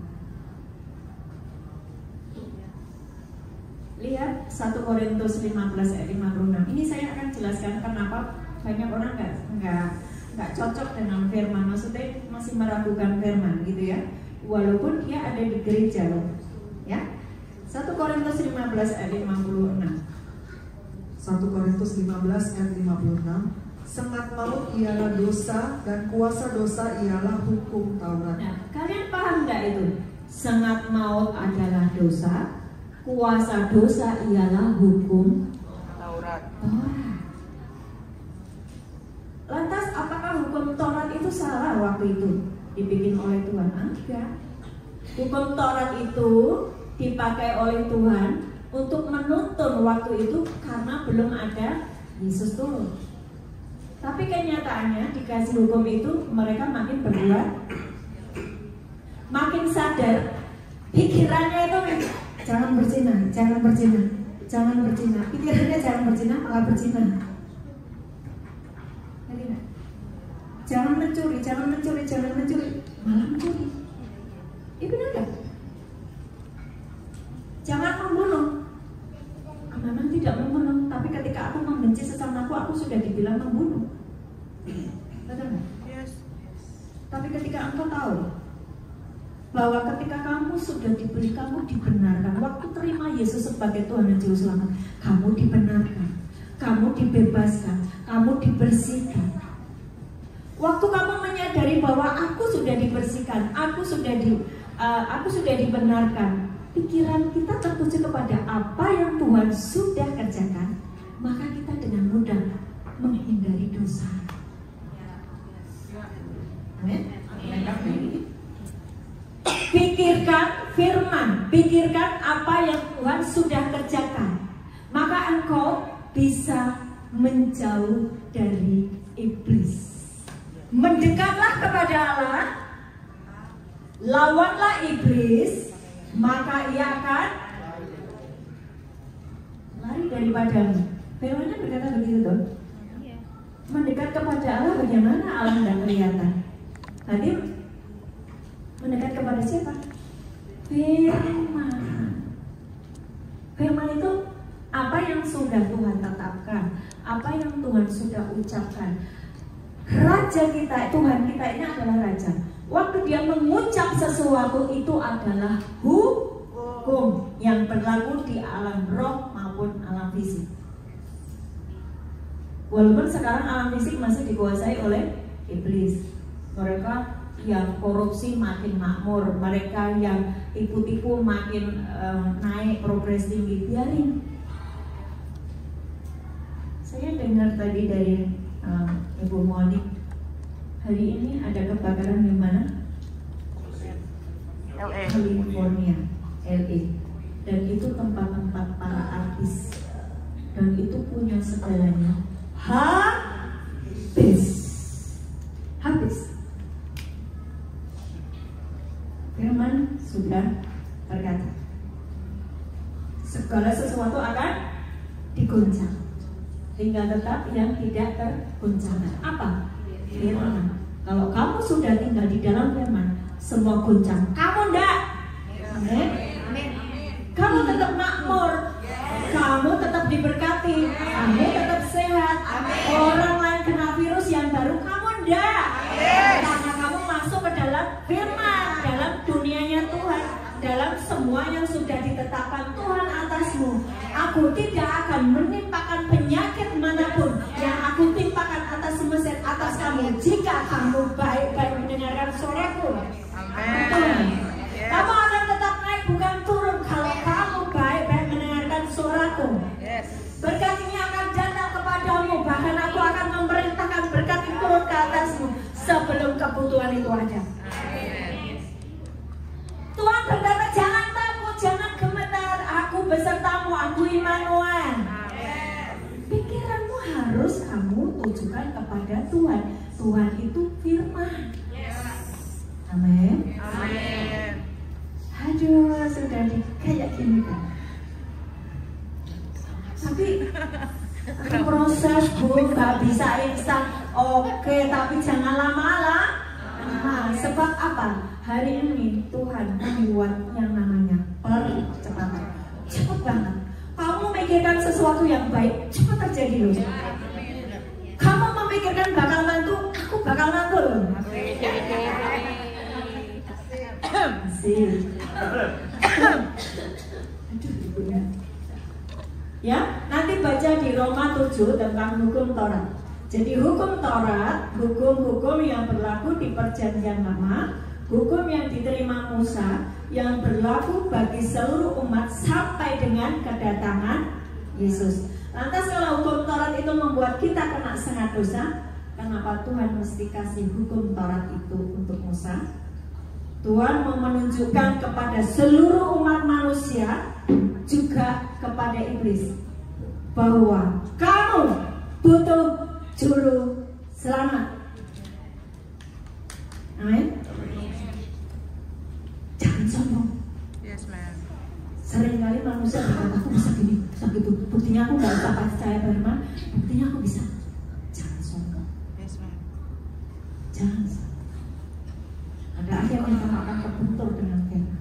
Lihat 1 Korintus 15 ayat 56. Ini saya akan jelaskan kenapa banyak orang nggak cocok dengan firman. Maksudnya masih meragukan firman gitu ya. Walaupun dia ada di gereja loh. Ya. 1 Korintus 15 ayat 56. 1 Korintus 15 ayat 56. Sengat maut ialah dosa dan kuasa dosa ialah hukum Taurat. Nah, kalian paham nggak itu? Sengat maut adalah dosa, kuasa dosa ialah hukum Taurat. Lantas apakah hukum Taurat itu salah waktu itu dibikin oleh Tuhan? Enggak. Hukum Taurat itu dipakai oleh Tuhan untuk menuntun waktu itu karena belum ada Yesus turun. Tapi kenyataannya dikasih hukum itu mereka makin berbuat makin sadar, pikirannya itu jangan berzina, jangan berzina, jangan berzina. Pikirannya jangan berzina, malah berzina. Jangan mencuri, jangan mencuri, jangan mencuri, malah mencuri. Itu benar nggak? Jangan membunuh. Memang tidak membunuh, tapi ketika aku membenci sesamaku, aku sudah dibilang membunuh. Betul nggak? Yes. Tapi ketika engkau tahu bahwa ketika kamu sudah dibeli, kamu dibenarkan. Waktu terima Yesus sebagai Tuhan dan Juru Selamat, kamu dibenarkan, kamu dibebaskan, kamu dibersihkan. Waktu kamu menyadari bahwa aku sudah dibersihkan, aku sudah dibenarkan, pikiran kita tertuju kepada apa yang Tuhan sudah kerjakan, maka kita dengan mudah menghindari dosa. Amin. Pikirkan firman, pikirkan apa yang Tuhan sudah kerjakan, maka engkau bisa menjauh dari iblis. Mendekatlah kepada Allah, lawanlah iblis, maka ia akan lari daripadamu. Firman-Nya berkata begitu tuh. Mendekat kepada Allah, bagaimana Allah tidak kelihatan? Tadi mendekat kepada siapa? Firman. Firman itu apa yang sudah Tuhan tetapkan, apa yang Tuhan sudah ucapkan. Raja kita, Tuhan kita ini adalah Raja. Waktu dia mengucap sesuatu, itu adalah hukum yang berlaku di alam roh maupun alam fisik. Walaupun sekarang alam fisik masih dikuasai oleh iblis. Mereka yang korupsi makin makmur, mereka yang tipu-tipu makin naik progres tinggi. Biarin. Saya dengar tadi dari Ibu Monik, hari ini ada kebakaran di mana? California, LA. Dan itu tempat-tempat para artis. Dan itu punya segalanya. Habis. Firman sudah berkata, segala sesuatu akan diguncang. Tinggal tetap yang tidak terguncang. Apa? Firman. Kalau kamu sudah tinggal di dalam firman, semua guncang. Kamu enggak. Amin. Kamu tetap makmur. Kamu tetap diberkati. Kamu tetap sehat. Orang lain kena virus yang baru, kamu enggak. Karena kamu masuk ke dalam firman, dalam dunianya Tuhan, dalam semua yang sudah ditetapkan Tuhan atasmu. Aku tidak akan menimpakan penyakit manapun yang aku timpakan atas mesin atas kamu jika kamu baik-baik mendengarkan suaraku. Amin. Kamu akan tetap naik bukan turun kalau kamu baik-baik mendengarkan suaraku. Berkat ini akan datang kepadamu, bahkan aku akan memerintahkan berkat itu turun ke atasmu sebelum kebutuhan itu ada. Tuhan berkata, jangan takut, jangan gemetar, aku besertamu, aku Immanuel. Pikiranmu harus kamu tujukan kepada Tuhan. Tuhan itu firman. Amin. Aduh, sudah kayak gini kan. Tapi proses Bu, gak bisa instan. Oke, tapi jangan lama-lama. Sebab apa? Hari ini Tuhan membuat yang namanya percepatan. Cepat banget. Kamu memikirkan sesuatu yang baik, cepat terjadi loh. Kamu memikirkan bakal mantu, aku bakal mantu loh. Asik. Ya, nanti baca di Roma 7 tentang hukum Taurat. Jadi hukum Taurat, hukum-hukum yang berlaku di Perjanjian Lama, hukum yang diterima Musa, yang berlaku bagi seluruh umat sampai dengan kedatangan Yesus. Lantas kalau hukum Taurat itu membuat kita kena sengat dosa, kenapa Tuhan mesti kasih hukum Taurat itu untuk Musa? Tuhan mau menunjukkan kepada seluruh umat manusia, juga kepada iblis, bahwa kamu butuh juru selamat. Amin. Seringkali manusia berkata, aku bisa gini, bisa gitu. Buktinya aku nggak usah percaya firman, buktinya aku bisa. Jangan sombong. Jangan sombong. Ada akhirnya kamu akan terbentur dengan firman.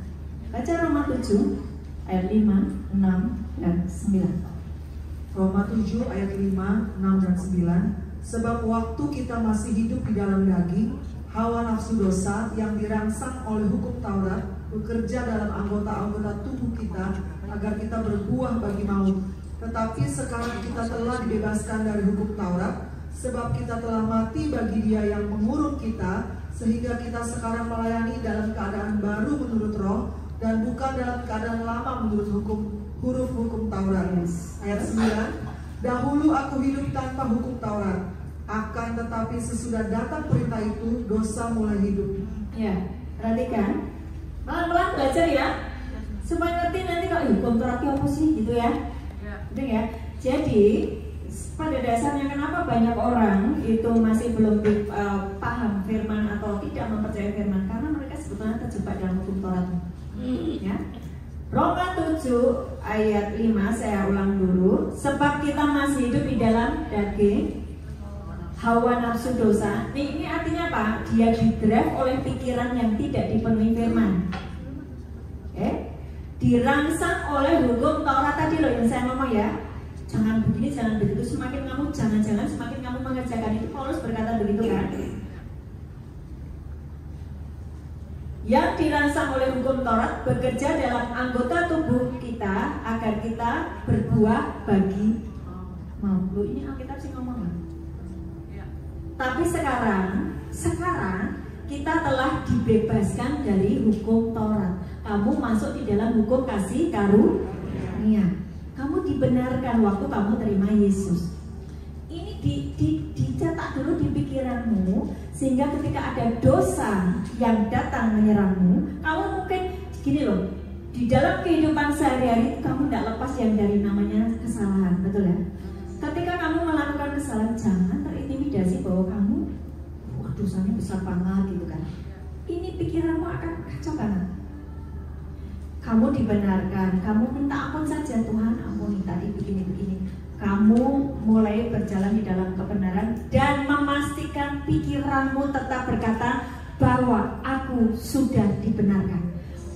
Baca Roma 7 ayat 5, 6, dan 9. Roma 7 ayat 5, 6, dan 9. Sebab waktu kita masih hidup di dalam daging, hawa nafsu dosa yang dirangsang oleh hukum Taurat bekerja dalam anggota-anggota tubuh kita agar kita berbuah bagi maut. Tetapi sekarang kita telah dibebaskan dari hukum Taurat, sebab kita telah mati bagi Dia yang mengurung kita, sehingga kita sekarang melayani dalam keadaan baru menurut roh, dan bukan dalam keadaan lama menurut huruf hukum Taurat. Ayat 9. Dahulu aku hidup tanpa hukum Taurat, akan tetapi sesudah datang perintah itu, dosa mulai hidup. Ya, perhatikan. Pelan-pelan belajar ya, supaya ngerti nanti kalau hukum Taurat apa sih gitu ya. Gitu ya. Jadi pada dasarnya kenapa banyak orang itu masih belum paham firman atau tidak mempercayai firman, karena mereka sebetulnya terjebak dalam hukum Taurat. Ya. Roma 7 ayat 5 saya ulang dulu. Sebab kita masih hidup di dalam daging, hawa nafsu dosa. Ini artinya apa? Dia didrive oleh pikiran yang tidak dipenuhi firman. Dirangsang oleh hukum Taurat tadi loh yang saya ngomong ya. Jangan begini, jangan begitu. Semakin kamu jangan-jangan, semakin kamu mengerjakan itu. Paulus berkata begitu kan? Yang dirangsang oleh hukum Taurat bekerja dalam anggota tubuh kita agar kita berbuah bagi maut. Loh, ini Alkitab sih ngomong kan? Tapi sekarang kita telah dibebaskan dari hukum Taurat. Kamu masuk di dalam hukum kasih karunia. Kamu dibenarkan waktu kamu terima Yesus. Ini dicetak dulu di pikiranmu, sehingga ketika ada dosa yang datang menyerangmu, kamu mungkin gini loh, di dalam kehidupan sehari-hari kamu tidak lepas yang dari namanya kesalahan, betul ya? Ketika kamu melakukan kesalahan, jangan terintimidasi bahwa kamu dosanya besar banget gitu kan. Ini pikiranmu akan kacau banget. Kamu dibenarkan, kamu minta ampun saja, Tuhan ampuni tadi begini-begini. Kamu mulai berjalan di dalam kebenaran dan memastikan pikiranmu tetap berkata bahwa aku sudah dibenarkan.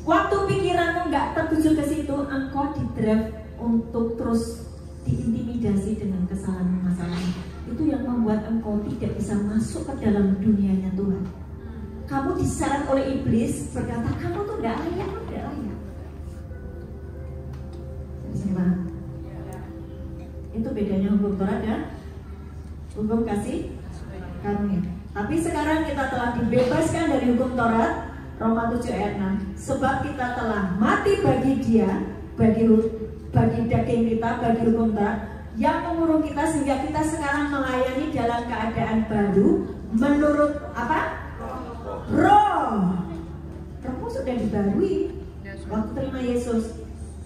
Waktu pikiranmu nggak tertuju ke situ, engkau didrive untuk terus diintimidasi dengan kesalahan-masalah. Itu yang membuat engkau tidak bisa masuk ke dalam dunianya Tuhan. Kamu diseret oleh iblis berkata kamu tuh nggak layak, nggak layak. Itu bedanya hukum Taurat dan hukum kasih karunia. Tapi sekarang kita telah dibebaskan dari hukum Taurat. Roma 7 ayat 6. Sebab kita telah mati bagi Dia, bagi daging kita, bagi hukum Taurat yang mengurung kita, sehingga kita sekarang melayani dalam keadaan baru menurut apa? Roh. Rohmu sudah dibarui waktu terima Yesus.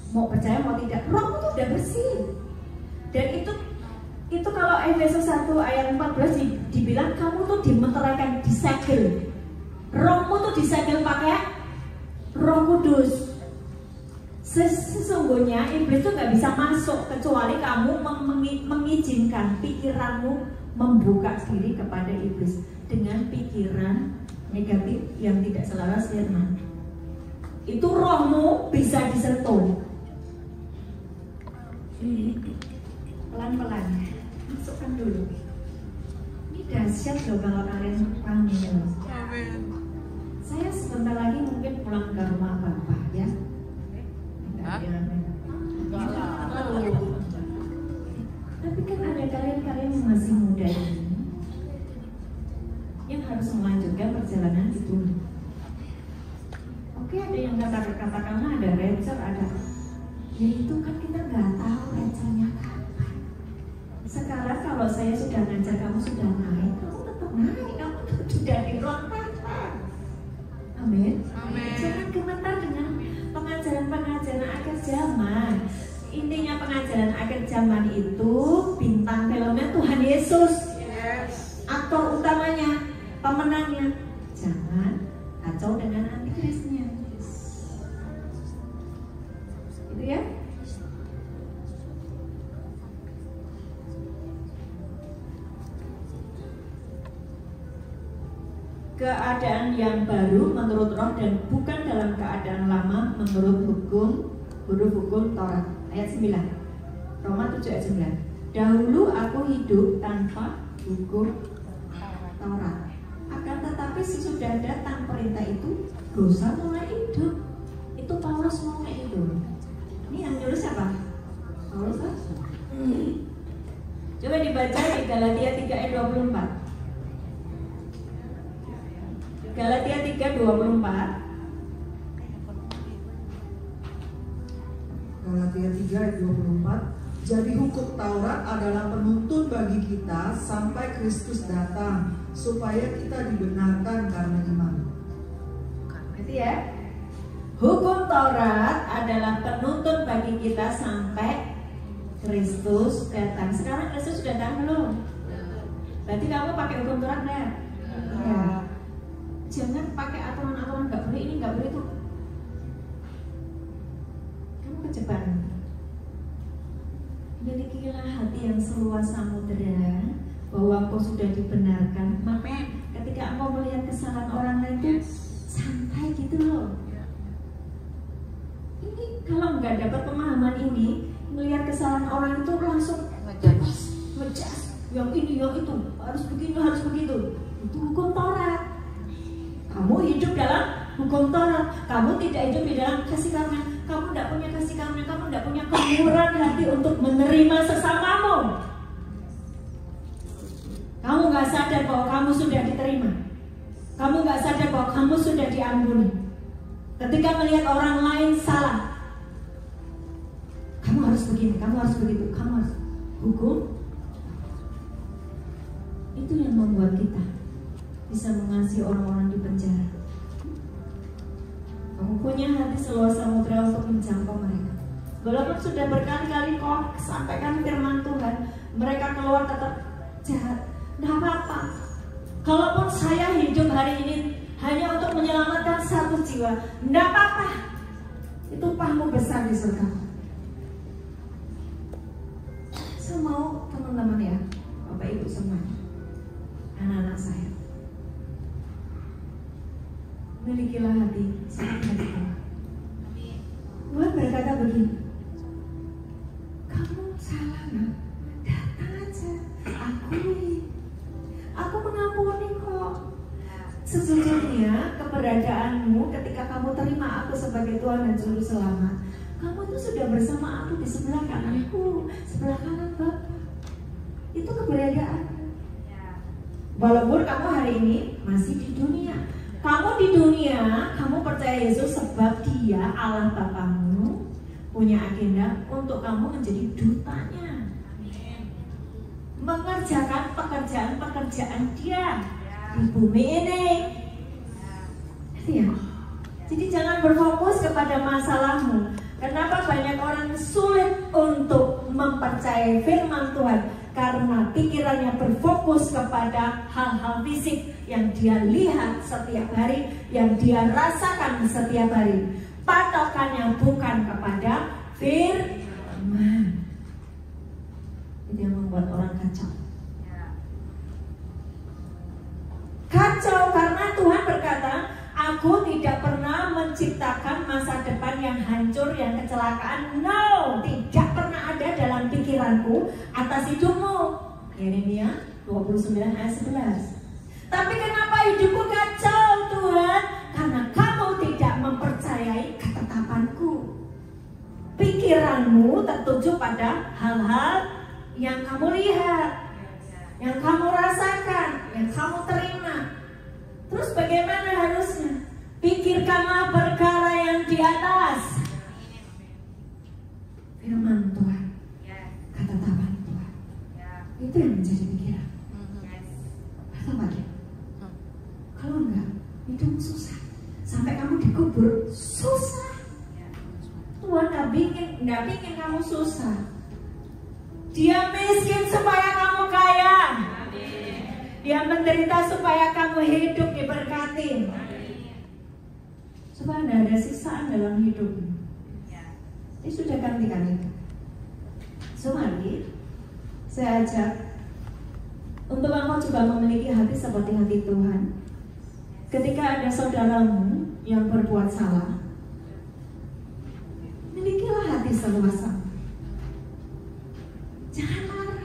Mau percaya mau tidak, rohmu tuh udah bersih. Dan itu kalau Efesus 1 ayat 14 dibilang kamu tuh dimeteraikan, disegel. Rohmu tuh disegel pakai Roh Kudus. Sesungguhnya iblis tuh nggak bisa masuk kecuali kamu mengizinkan pikiranmu membuka diri kepada iblis dengan pikiran negatif yang tidak selaras firman. Itu rohmu bisa disentuh. Pelan-pelan masukkan dulu. Ini dahsyat loh kalau kalian panggil. Saya sebentar lagi mungkin pulang ke rumah Bapak ya. Tapi kan ada kalian-kalian yang masih muda ini yang harus melanjutkan perjalanan itu. Oke, ada yang katakanlah ada ranger, ada ya itu kan kita nggak tahu rangernya kapan. Sekarang kalau saya sudah ngajar kamu sudah naik, kamu tetap naik, kamu sudah di ruang Bapak. Amin. Jangan gemetar dengan pengajaran-pengajaran akhir zaman. Intinya pengajaran akhir zaman itu bintang filmnya Tuhan Yesus. Aktor utamanya, pemenangnya. Jangan kacau dengan antikrisnya. Itu keadaan yang baru menurut roh dan bukan dalam keadaan lama menurut huruf hukum Taurat. Ayat 9. Roma 7 ayat 9. Dahulu aku hidup tanpa hukum Taurat. Akan tetapi sesudah datang perintah itu, dosa mulai hidup. Itu Paulus ngomong itu. Ini yang nulis siapa? Paulus kan? Coba dibaca di Galatia 3 ayat 24. Galatia 3:24. Galatia 3 ayat 24. Jadi hukum Taurat adalah penuntun bagi kita sampai Kristus datang, supaya kita dibenarkan karena iman. Berarti ya, hukum Taurat adalah penuntun bagi kita sampai Kristus datang. Sekarang Kristus sudah datang belum? Berarti kamu pakai hukum Taurat enggak? Ya. Jangan pakai aturan-aturan nggak boleh ini, nggak boleh itu. Kamu kejebak. Milikilah hati yang seluas samudera, bahwa engkau sudah dibenarkan. Maka ketika engkau melihat kesalahan orang lain itu santai gitu loh. Ini kalau nggak dapat pemahaman ini, melihat kesalahan orang itu langsung ngejudge. Yang ini, yang itu, harus begini, harus begitu. Itu hukum Taurat. Kamu hidup dalam hukum Taurat. Kamu tidak hidup di dalam kasih karunia. Kamu tidak punya kasih karunia. Kamu tidak punya kemurahan hati untuk menerima sesamamu. Kamu nggak sadar bahwa kamu sudah diterima. Kamu nggak sadar bahwa kamu sudah diampuni. Ketika melihat orang lain salah, kamu harus begini, kamu harus begitu, kamu harus hukum. Itu yang membuat kita bisa mengasihi orang-orang di penjara. Kamu punya hati seluas samudera untuk menjangkau mereka. Walaupun sudah berkali-kali kau sampaikan firman Tuhan, mereka keluar tetap jahat. Tidak apa-apa. Kalaupun saya hidup hari ini hanya untuk menyelamatkan satu jiwa, tidak apa-apa. Itu upahmu besar di surga. Saya mau teman-teman ya, Bapak Ibu semuanya, anak-anak saya, milikilah hati seperti hati Tuhan. Tuhan berkata begini, kamu salah nggak? Datang aja, akui. Aku mengampuni kok. Sesungguhnya keberadaanmu ketika kamu terima aku sebagai Tuhan dan Juru Selamat, kamu itu sudah bersama aku di sebelah kananku, sebelah kanan Bapa. Itu keberadaan. Walaupun kamu hari ini masih di dunia, kamu di dunia, kamu percaya Yesus sebab Dia Allah Bapamu punya agenda untuk kamu menjadi dutanya, mengerjakan pekerjaan-pekerjaan Dia di bumi ini. Ya. Jadi jangan berfokus kepada masalahmu. Kenapa banyak orang sulit untuk mempercayai firman Tuhan? Karena pikirannya berfokus kepada hal-hal fisik yang dia lihat setiap hari, yang dia rasakan setiap hari. Patokannya bukan kepada firman. Itu yang membuat orang kacau. Kacau karena Tuhan berkata, aku tidak pernah menciptakan masa depan yang hancur, yang kecelakaan. No, tidak pernah ada dalam pikiranku atas hidupmu. Yeremia 29 ayat 11. Tapi kenapa hidupku kacau Tuhan? Karena kamu tidak mempercayai ketetapanku. Pikiranmu tertuju pada hal-hal yang kamu lihat, yang kamu rasakan, yang kamu terima. Terus bagaimana harusnya? Pikirkanlah perkara yang di atas. Firman Tuhan, ketetapan Tuhan. Itu yang menjadi pikiran. Atau bagaimana? Kalau enggak, hidup susah. Sampai kamu dikubur, susah. Tuhan enggak bikin kamu susah. Dia miskin supaya kamu kaya. Dia menderita supaya kamu hidup diberkati. Supaya tidak ada sisaan dalam hidupmu. Ini sudah gantikan itu. So mari saya ajak untuk engkau coba memiliki hati seperti hati Tuhan. ketika ada saudaramu yang berbuat salah, milikilah hati seluas sama. Jangan marah,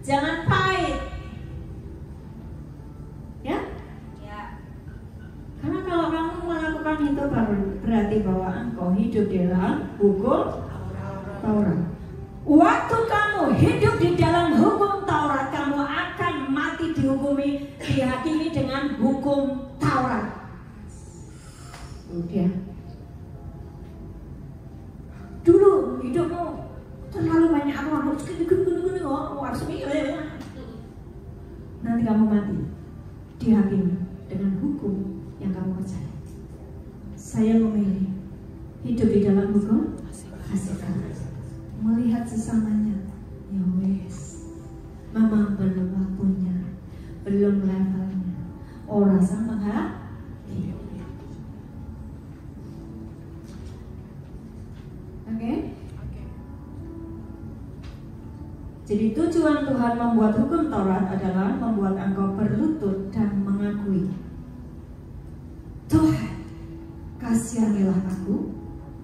jangan pahit, ya? Karena kalau kamu melakukan itu berarti bahwa engkau hidup dalam hukum Taurat. Waktu kamu hidup di dalam hukum Taurat, kamu akan mati dihakimi dengan hukum Taurat. Udah. Dulu hidupmu terlalu banyak apa harus gini, harus nanti kamu mati dihakimi dengan hukum yang kamu percaya. Saya memilih hidup di dalam hukum kasih kasih, melihat sesamanya. Ya wes, mama belum waktunya, belum levelnya, orang sama ha? Oke? Jadi tujuan Tuhan membuat hukum Taurat adalah membuat engkau berlutut dan mengakui, Tuhan, kasihanilah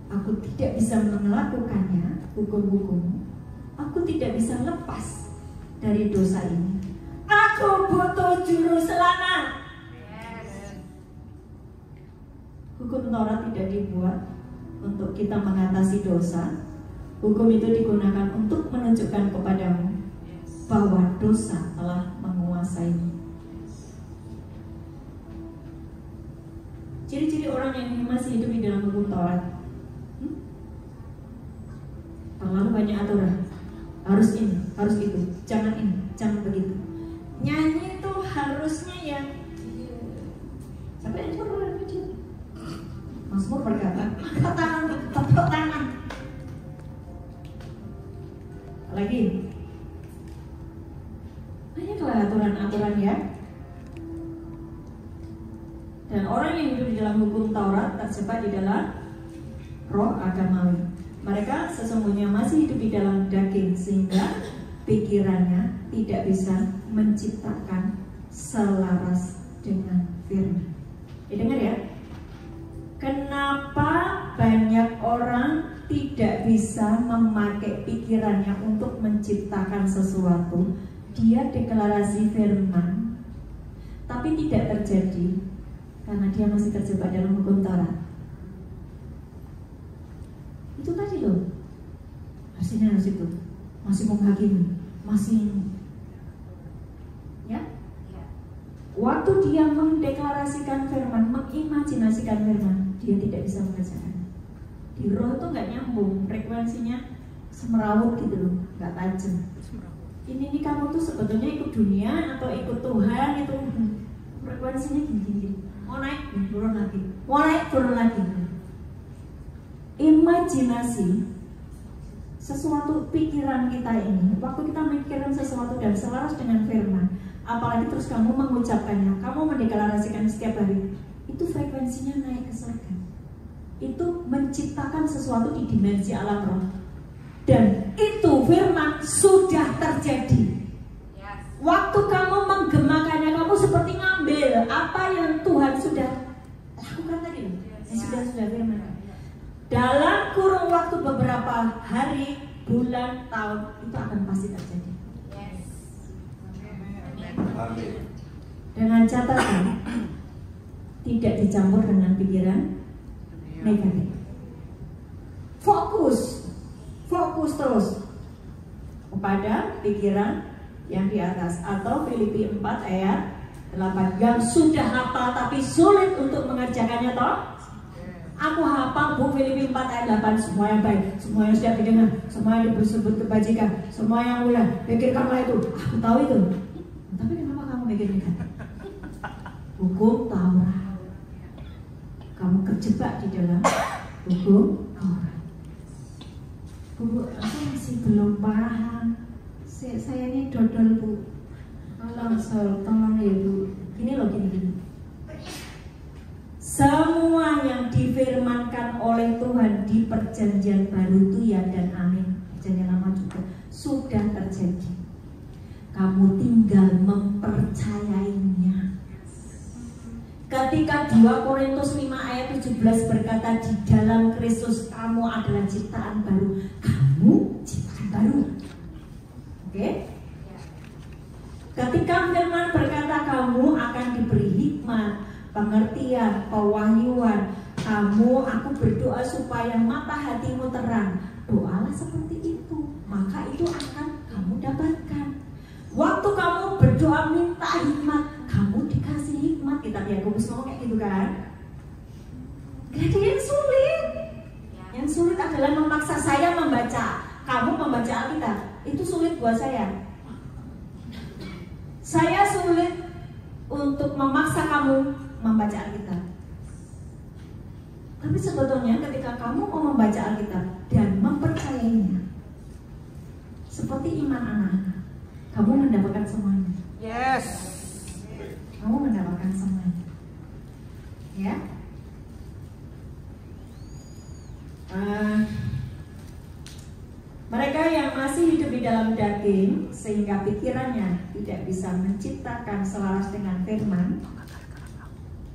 aku tidak bisa melakukannya, hukum-hukum, aku tidak bisa lepas dari dosa ini. Aku butuh juru selamat. Hukum Taurat tidak dibuat untuk kita mengatasi dosa. Hukum itu digunakan untuk menunjukkan kepadamu bahwa dosa telah menguasaimu. Ciri-ciri orang yang masih hidup di dalam hukum Taurat, terlalu banyak aturan, harus ini, harus itu, jangan ini, jangan begitu. Nyanyi itu harusnya yang siapa yang suruh kecil? Mazmur berkata, tepuk tangan. Lagi banyaklah aturan-aturan ya. Dan orang yang hidup di dalam hukum Taurat terjebak di dalam roh agamawi. Mereka sesungguhnya masih hidup di dalam daging, sehingga pikirannya tidak bisa menciptakan selaras dengan firman. Dengar ya, kenapa banyak orang tidak bisa memakai pikirannya untuk menciptakan sesuatu? Dia deklarasi firman, tapi tidak terjadi karena dia masih terjebak dalam hukum Taurat. Itu tadi loh, hasilnya harus itu, masih menghakimi, masih ya. Waktu dia mendeklarasikan firman, mengimajinasikan firman, dia tidak bisa mengerjakannya. Di roh itu nggak nyambung, frekuensinya semerawut gitu loh, nggak tajam. Ini kamu tuh sebetulnya ikut dunia atau ikut Tuhan, itu frekuensinya gini-gini, mau naik turun lagi, mau naik turun lagi. Imajinasi sesuatu, pikiran kita ini, waktu kita memikirkan sesuatu dan selaras dengan firman, apalagi terus kamu mengucapkannya, kamu mendeklarasikan setiap hari, itu frekuensinya naik ke surga. Itu menciptakan sesuatu di dimensi alam roh. Dan itu firman sudah terjadi. Waktu kamu menggemakannya, kamu seperti ngambil apa yang Tuhan sudah lakukan tadi loh. Yang sudah firman. Dalam kurun waktu beberapa hari, bulan, tahun, itu akan pasti terjadi. Dengan catatan tidak dicampur dengan pikiran negatif. Fokus terus kepada pikiran yang di atas, atau Filipi 4 ayat 8, yang sudah hafal tapi sulit untuk mengerjakannya toh. Aku hafal Bu Filipi 4 ayat 8, semua yang baik, semua yang sudah didengar, semua yang disebut kebajikan, semua yang mulia, pikirkanlah itu. Aku tahu itu. Tapi kenapa kamu mikirkan? Hukum Taurat. Kamu terjebak di dalam hukum Taurat. Bu, aku masih belum paham. Saya ini dodol Bu. Tolong ya Bu. Gini loh, gini. Semua yang difirmankan oleh Tuhan di perjanjian baru itu ya dan amin, perjanjian lama juga sudah terjadi. Kamu tinggal mempercayainya. Ketika 2 Korintus 5 ayat 17 berkata di dalam Kristus kamu adalah ciptaan baru. Kamu ciptaan baru. Oke? Ketika firman berkata kamu akan diberi hikmat, pengertian, pewahyuan, aku berdoa supaya mata hatimu terang. Doalah seperti itu, maka itu akan kamu dapatkan. Waktu kamu berdoa minta hikmat, kamu dikasih hikmat. Kitab Yakobus ngomong kayak gitu kan? Gak ada yang sulit. Yang sulit adalah memaksa saya membaca. Kamu membaca Alkitab, itu sulit buat saya. Saya sulit untuk memaksa kamu membaca Alkitab. Tapi sebetulnya ketika kamu mau membaca Alkitab dan mempercayainya, seperti iman anak-anak, kamu mendapatkan semuanya. Yes. Kamu mendapatkan semuanya. Ya. Mereka yang masih hidup di dalam daging sehingga pikirannya tidak bisa menciptakan selaras dengan firman,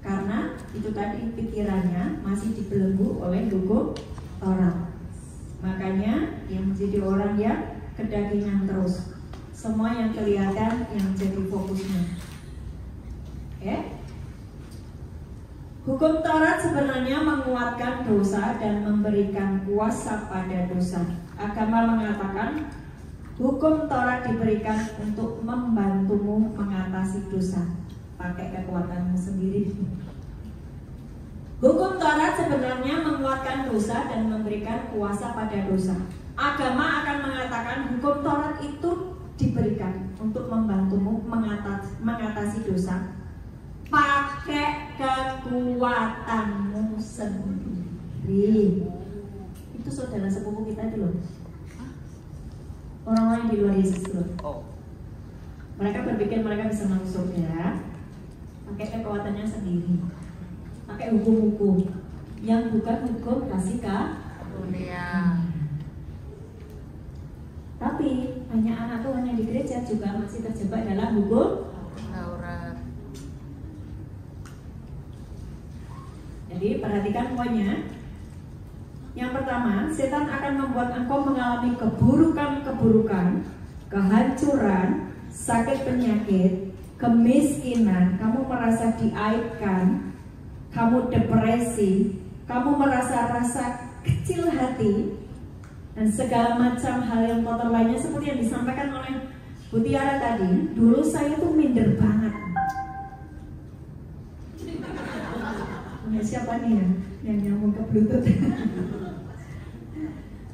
karena itu tadi pikirannya masih dibelenggu oleh hukum Taurat. Makanya yang menjadi orang yang kedagingan terus, semua yang kelihatan yang jadi fokusnya. Hukum Taurat sebenarnya menguatkan dosa dan memberikan kuasa pada dosa. Agama mengatakan hukum Taurat diberikan untuk membantumu mengatasi dosa. Pakai kekuatanmu sendiri. Hukum Taurat sebenarnya menguatkan dosa dan memberikan kuasa pada dosa. Agama akan mengatakan hukum Taurat itu diberikan untuk membantumu mengatasi dosa. Pakai kekuatanmu sendiri. Itu saudara sepupu kita itu loh. Orang lain di luar Yesus loh. Mereka berpikir mereka bisa masuk surga pakai kekuatannya sendiri, pakai hukum-hukum yang bukan hukum kasih karunia. Tapi banyak anak Tuhan yang di gereja juga masih terjebak dalam hukum Taurat. Jadi perhatikan poinnya. Yang pertama, setan akan membuat engkau mengalami keburukan-keburukan, kehancuran, sakit penyakit, kemiskinan, kamu merasa diaibkan, kamu depresi, kamu merasa rasa kecil hati, dan segala macam hal yang kotor lainnya seperti yang disampaikan oleh Bu Tiara tadi. Dulu saya tuh minder banget. Punya siapa nih ya yang nyambung ke Bluetooth?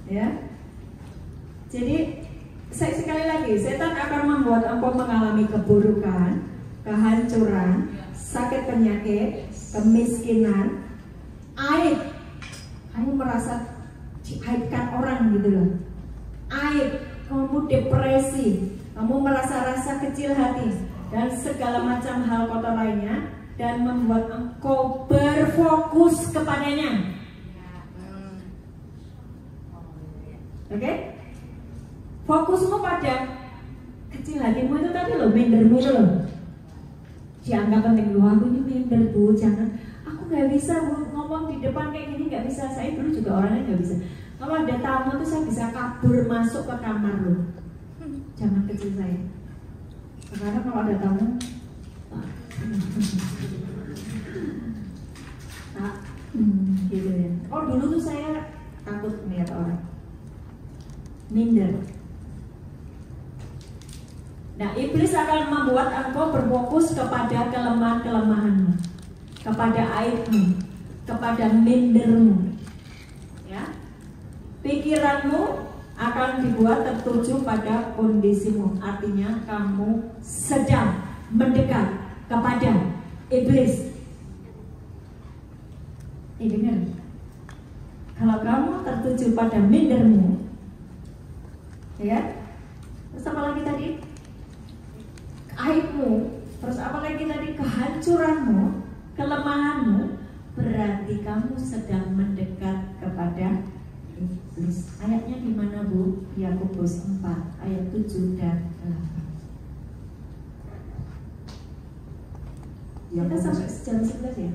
Ya. Jadi sekali lagi, setan akan membuat engkau mengalami keburukan, kehancuran, sakit penyakit, kemiskinan, aib. Kamu merasa diaibkan orang gitu loh. Aib, kamu depresi, kamu merasa rasa kecil hati, dan segala macam hal kotor lainnya, dan membuat engkau berfokus kepadanya. Oke? Fokusmu pada kecil hatimu itu tadi loh, mindermu itu loh. Dianggap penting loh, aku ini minder Bu, jangan. Aku gak bisa Bu, ngomong di depan kayak gini gak bisa. Saya dulu juga orangnya gak bisa. Kalau ada tamu tuh saya bisa kabur masuk ke kamar loh. Zaman kecil saya. Sekarang kalau ada tamu gitu ya. Oh dulu tuh saya takut melihat orang, minder. Nah, iblis akan membuat engkau berfokus kepada kelemahan-kelemahanmu, kepada aibmu, kepada mindermu. Ya, pikiranmu akan dibuat tertuju pada kondisimu. Artinya kamu sedang mendekat kepada iblis. Dengar, kalau kamu tertuju pada mindermu, ya, terus apa lagi tadi? Aibmu, terus apa lagi tadi? Kehancuranmu, kelemahanmu, berarti kamu sedang mendekat kepada iblis. Ayatnya di mana Bu? Yakobus 4 ayat 7 dan 8. Kita sampai jam 11 ya?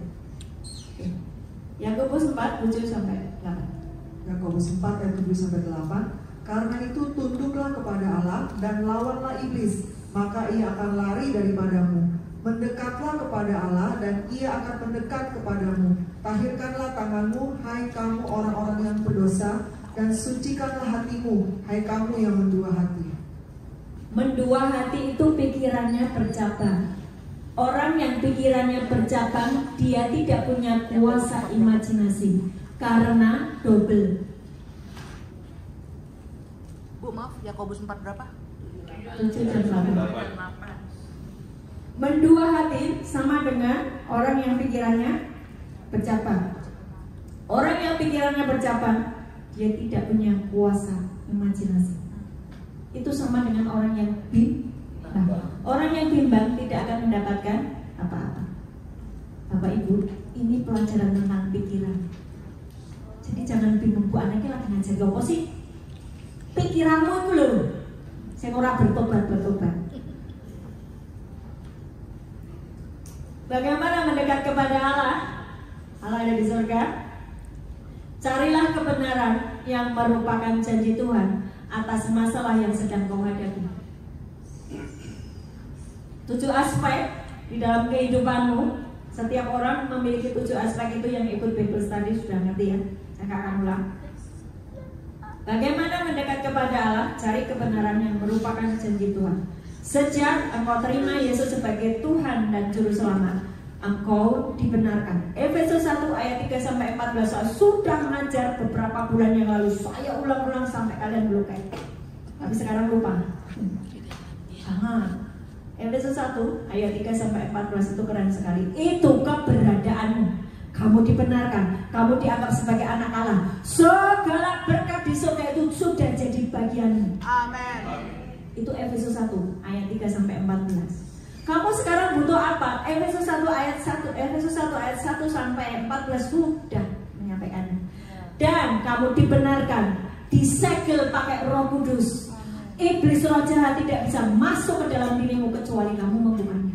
4, 7 sampai 8. Yakobus 4 ayat 7 sampai 8. Karena itu tunduklah kepada Allah dan lawanlah iblis, maka ia akan lari daripadamu. Mendekatlah kepada Allah dan ia akan mendekat kepadamu. Tahirkanlah tanganmu, hai kamu orang-orang yang berdosa, dan sucikanlah hatimu, hai kamu yang mendua hati. Mendua hati itu pikirannya bercabang. Orang yang pikirannya bercabang, dia tidak punya kuasa imajinasi karena double. Bu, maaf, Yakobus 4 berapa? 7 dan 8. Mendua hati sama dengan orang yang pikirannya bercabang. Orang yang pikirannya bercabang, dia tidak punya kuasa imajinasi. Itu sama dengan orang yang bimbang. Orang yang bimbang tidak akan mendapatkan apa-apa. Bapak Ibu, ini pelajaran tentang pikiran. Jadi jangan bingung, bu anaknya lagi ngajar apa sih? Pikiranmu itu loh. Saya ora bertobat. Bagaimana mendekat kepada Allah? Allah ada di surga. Carilah kebenaran yang merupakan janji Tuhan atas masalah yang sedang kau hadapi. 7 aspek di dalam kehidupanmu. Setiap orang memiliki 7 aspek itu, yang ikut Bible study sudah ngerti ya. Saya akan ulang. Bagaimana mendekat kepada Allah? Cari kebenaran yang merupakan janji Tuhan. Sejak engkau terima Yesus sebagai Tuhan dan Juru Selamat, engkau dibenarkan. Efesus 1 ayat 3 sampai 14. Saya sudah mengajar beberapa bulan yang lalu. Saya ulang-ulang sampai kalian melukai. Tapi sekarang lupa. Jangan. Efesus 1 ayat 3 sampai 14 itu keren sekali. Itu keberadaanmu. Kamu dibenarkan, kamu dianggap sebagai anak Allah. Segala berkat di surga itu sudah jadi bagianmu. Amin. Itu Efesus 1 ayat 3 sampai 14. Kamu sekarang butuh apa? Efesus 1 ayat 1 sampai 14 sudah menyampaikannya. Dan kamu dibenarkan, disegel pakai Roh Kudus. Iblis roh jahat tidak bisa masuk ke dalam dirimu kecuali kamu membukanya.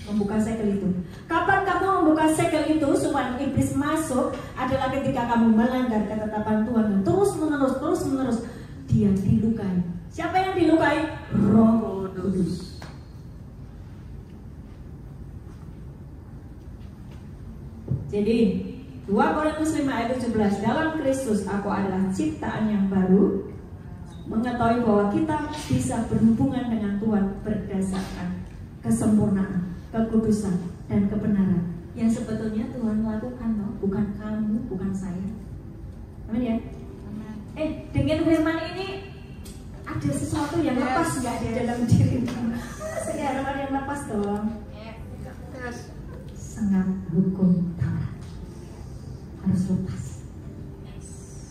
Membuka segel itu. Kapan kamu membuka segel itu supaya iblis masuk adalah ketika kamu melanggar ketetapan Tuhan dan terus menerus dia dilukai. Siapa yang dilukai? Roh Kudus. Jadi 2 Korintus 5 ayat 17, dalam Kristus aku adalah ciptaan yang baru, mengetahui bahwa kita bisa berhubungan dengan Tuhan berdasarkan kesempurnaan, kekudusan, dan kebenaran yang sebetulnya Tuhan lakukan, loh. Bukan kamu, bukan saya. Amin ya? Dengan firman ini ada sesuatu yang lepas nggak di dalam diri kamu? Sekarang ada yang lepas dong. Sangat hukum Taurat harus lepas.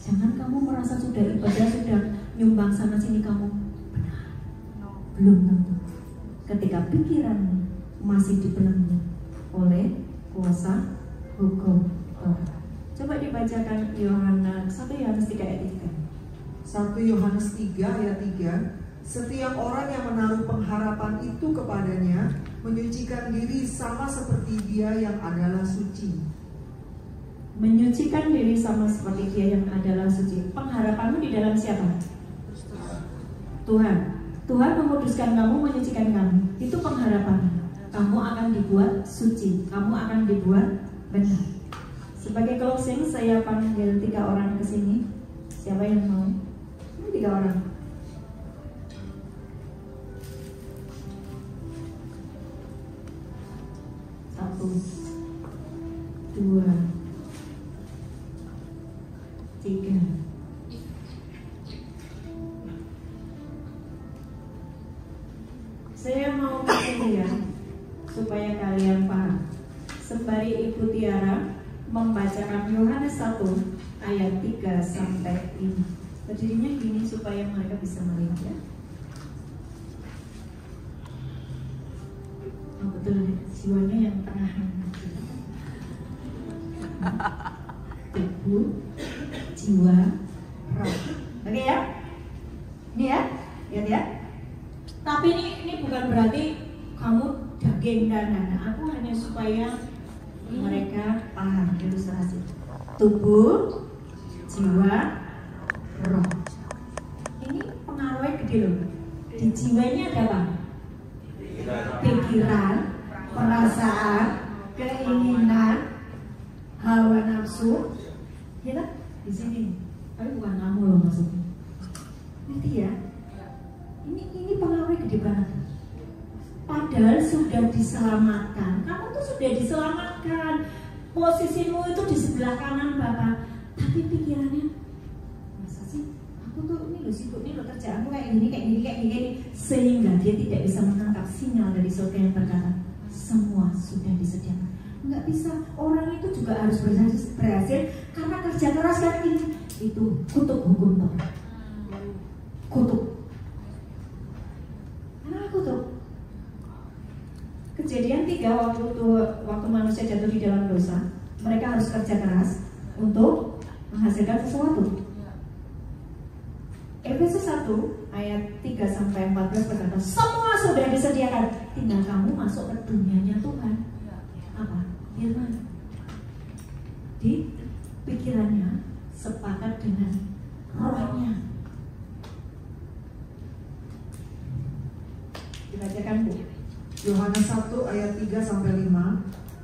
Jangan kamu merasa sudah ibadah, sudah nyumbang sana sini kamu benar. Belum tentu. Ketika pikiranmu masih dibelenggu oleh kuasa hukum Taurat. Coba dibacakan Yohanes 1 Yohanes 3 ayat 3. 1 Yohanes 3 ayat 3. Setiap orang yang menaruh pengharapan itu kepadanya menyucikan diri sama seperti dia yang adalah suci. Menyucikan diri sama seperti dia yang adalah suci. Pengharapanmu di dalam siapa? Tuhan. Tuhan memuduskan kamu, menyucikan kamu. Itu pengharapan. Kamu akan dibuat suci. Kamu akan dibuat benar. Sebagai closing, saya panggil 3 orang ke sini. Siapa yang mau? 3 orang. Satu, 2, 3. Saya mau kasih ya supaya kalian paham. Sembari Ibu Tiara membacakan Yohanes 1 ayat 3 sampai 5. Berdirinya gini supaya mereka bisa melihat ya. Oh betul, jiwanya yang tengah. Tubuh, jiwa, roh. Oke ya? Ini ya, lihat ya. Tapi ini bukan berarti kamu daging dan aku hanya supaya mereka paham ilustrasi. tubuh, jiwa, roh. Ini pengaruhnya gede loh. Di jiwanya ada apa? Pikiran, perasaan, keinginan, hawa nafsu, ya kan? Di sini. Tapi bukan kamu loh maksudnya. Ngerti ya? Ini pengaruhnya gede banget. Padahal sudah diselamatkan. Kamu tuh sudah diselamatkan. Posisimu itu di sebelah kanan Bapak. Tapi pikirannya, masa sih? Aku tuh ini loh sibuk, ini loh kerjaanku kayak gini. Sehingga dia tidak bisa menangkap sinyal dari surga yang berkata, semua sudah disediakan. Nggak bisa. Orang itu juga harus berhasil karena kerja keras kan ini. Itu kutuk hukum Tuhan. Kutuk. Kenapa kutuk? Kejadian 3 waktu manusia jatuh di dalam dosa, mereka harus kerja keras untuk menghasilkan sesuatu. Efesus 1 ayat 3-14 berkata, semua sudah disediakan, tinggal kamu masuk ke dunianya Tuhan. Apa? Firman. Di pikirannya sepakat dengan rohnya. Dibacakan Bu. Yohanes 1 ayat 3-5.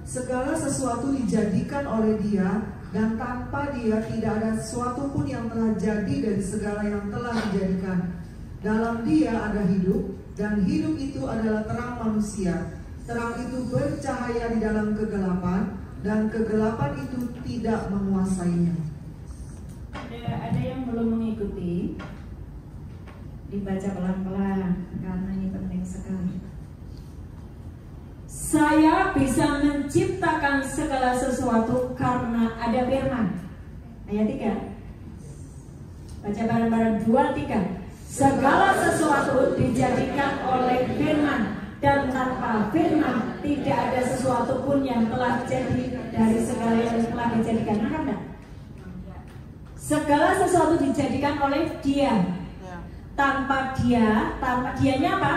Segala sesuatu dijadikan oleh Dia, dan tanpa Dia tidak ada sesuatu pun yang telah jadi dari segala yang telah dijadikan. Dalam Dia ada hidup, dan hidup itu adalah terang manusia. Terang itu bercahaya di dalam kegelapan, dan kegelapan itu tidak menguasainya. Ada yang belum mengikuti? Dibaca pelan-pelan karena ini penting sekali. Saya bisa menciptakan segala sesuatu karena ada firman. Ayat 3. Baca bareng-bareng 2-3. Segala sesuatu dijadikan oleh firman, dan tanpa firman tidak ada sesuatu pun yang telah jadi dari segala yang telah dijadikan. Nah, segala sesuatu dijadikan oleh Dia. Tanpa dianya apa?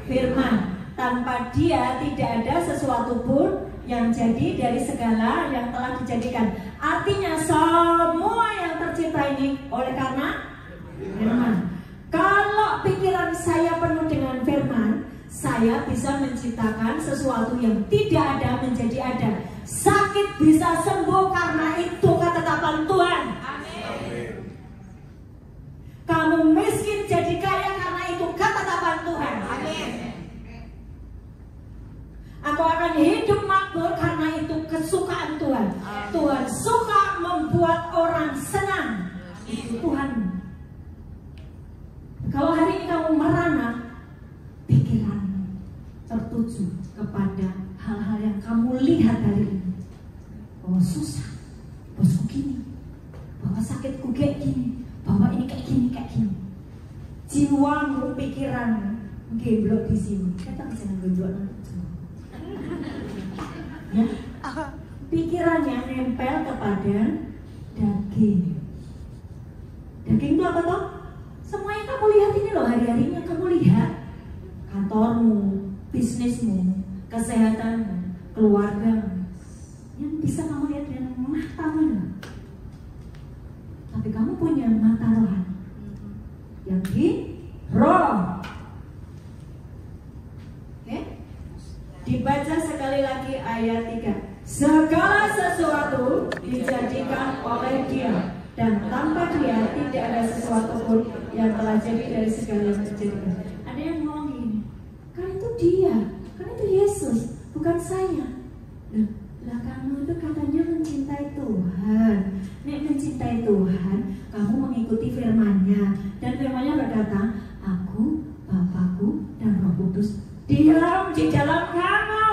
Firman. Tanpa Dia tidak ada sesuatu pun yang jadi dari segala yang telah dijadikan. Artinya semua yang tercipta ini oleh karena firman. Kalau pikiran saya penuh dengan firman, saya bisa menciptakan sesuatu yang tidak ada menjadi ada. Sakit bisa sembuh karena itu ketetapan Tuhan. Amin. Kamu miskin jadi kaya karena itu ketetapan Tuhan. Amin. Aku akan hidup makmur karena itu kesukaan Tuhan. Tuhan suka membuat orang senang. Itu Tuhan. Kalau hari ini kamu merana, pikiranmu tertuju kepada hal-hal yang kamu lihat hari ini. Bahwa susah, bosku gini, bahwa sakitku kayak gini, bahwa ini kayak gini. Jiwamu, pikiranmu geblok di sini. Kita bisa geblok nanti. Ya, pikirannya nempel kepada daging. Daging itu apa toh? Semua yang kamu lihat ini loh, hari-harinya kamu lihat. Kantormu, bisnismu, kesehatanmu, keluargamu, yang bisa kamu lihat dengan matamu. Tapi kamu punya mata rohani yang di roh. Oke? Dibaca sekali lagi ayat 3. Segala sesuatu dijadikan oleh Dia, dan tanpa Dia tidak ada sesuatu pun yang telah jadi dari segala yang terjadi. Ada yang ngomong gini, kan itu Dia, kan itu Yesus, bukan saya. Lah kamu itu katanya mencintai Tuhan. Nek mencintai Tuhan, kamu mengikuti firman-Nya, dan firman-Nya berkata, Aku, Bapakku, dan Roh Kudus diam di dalam kamu.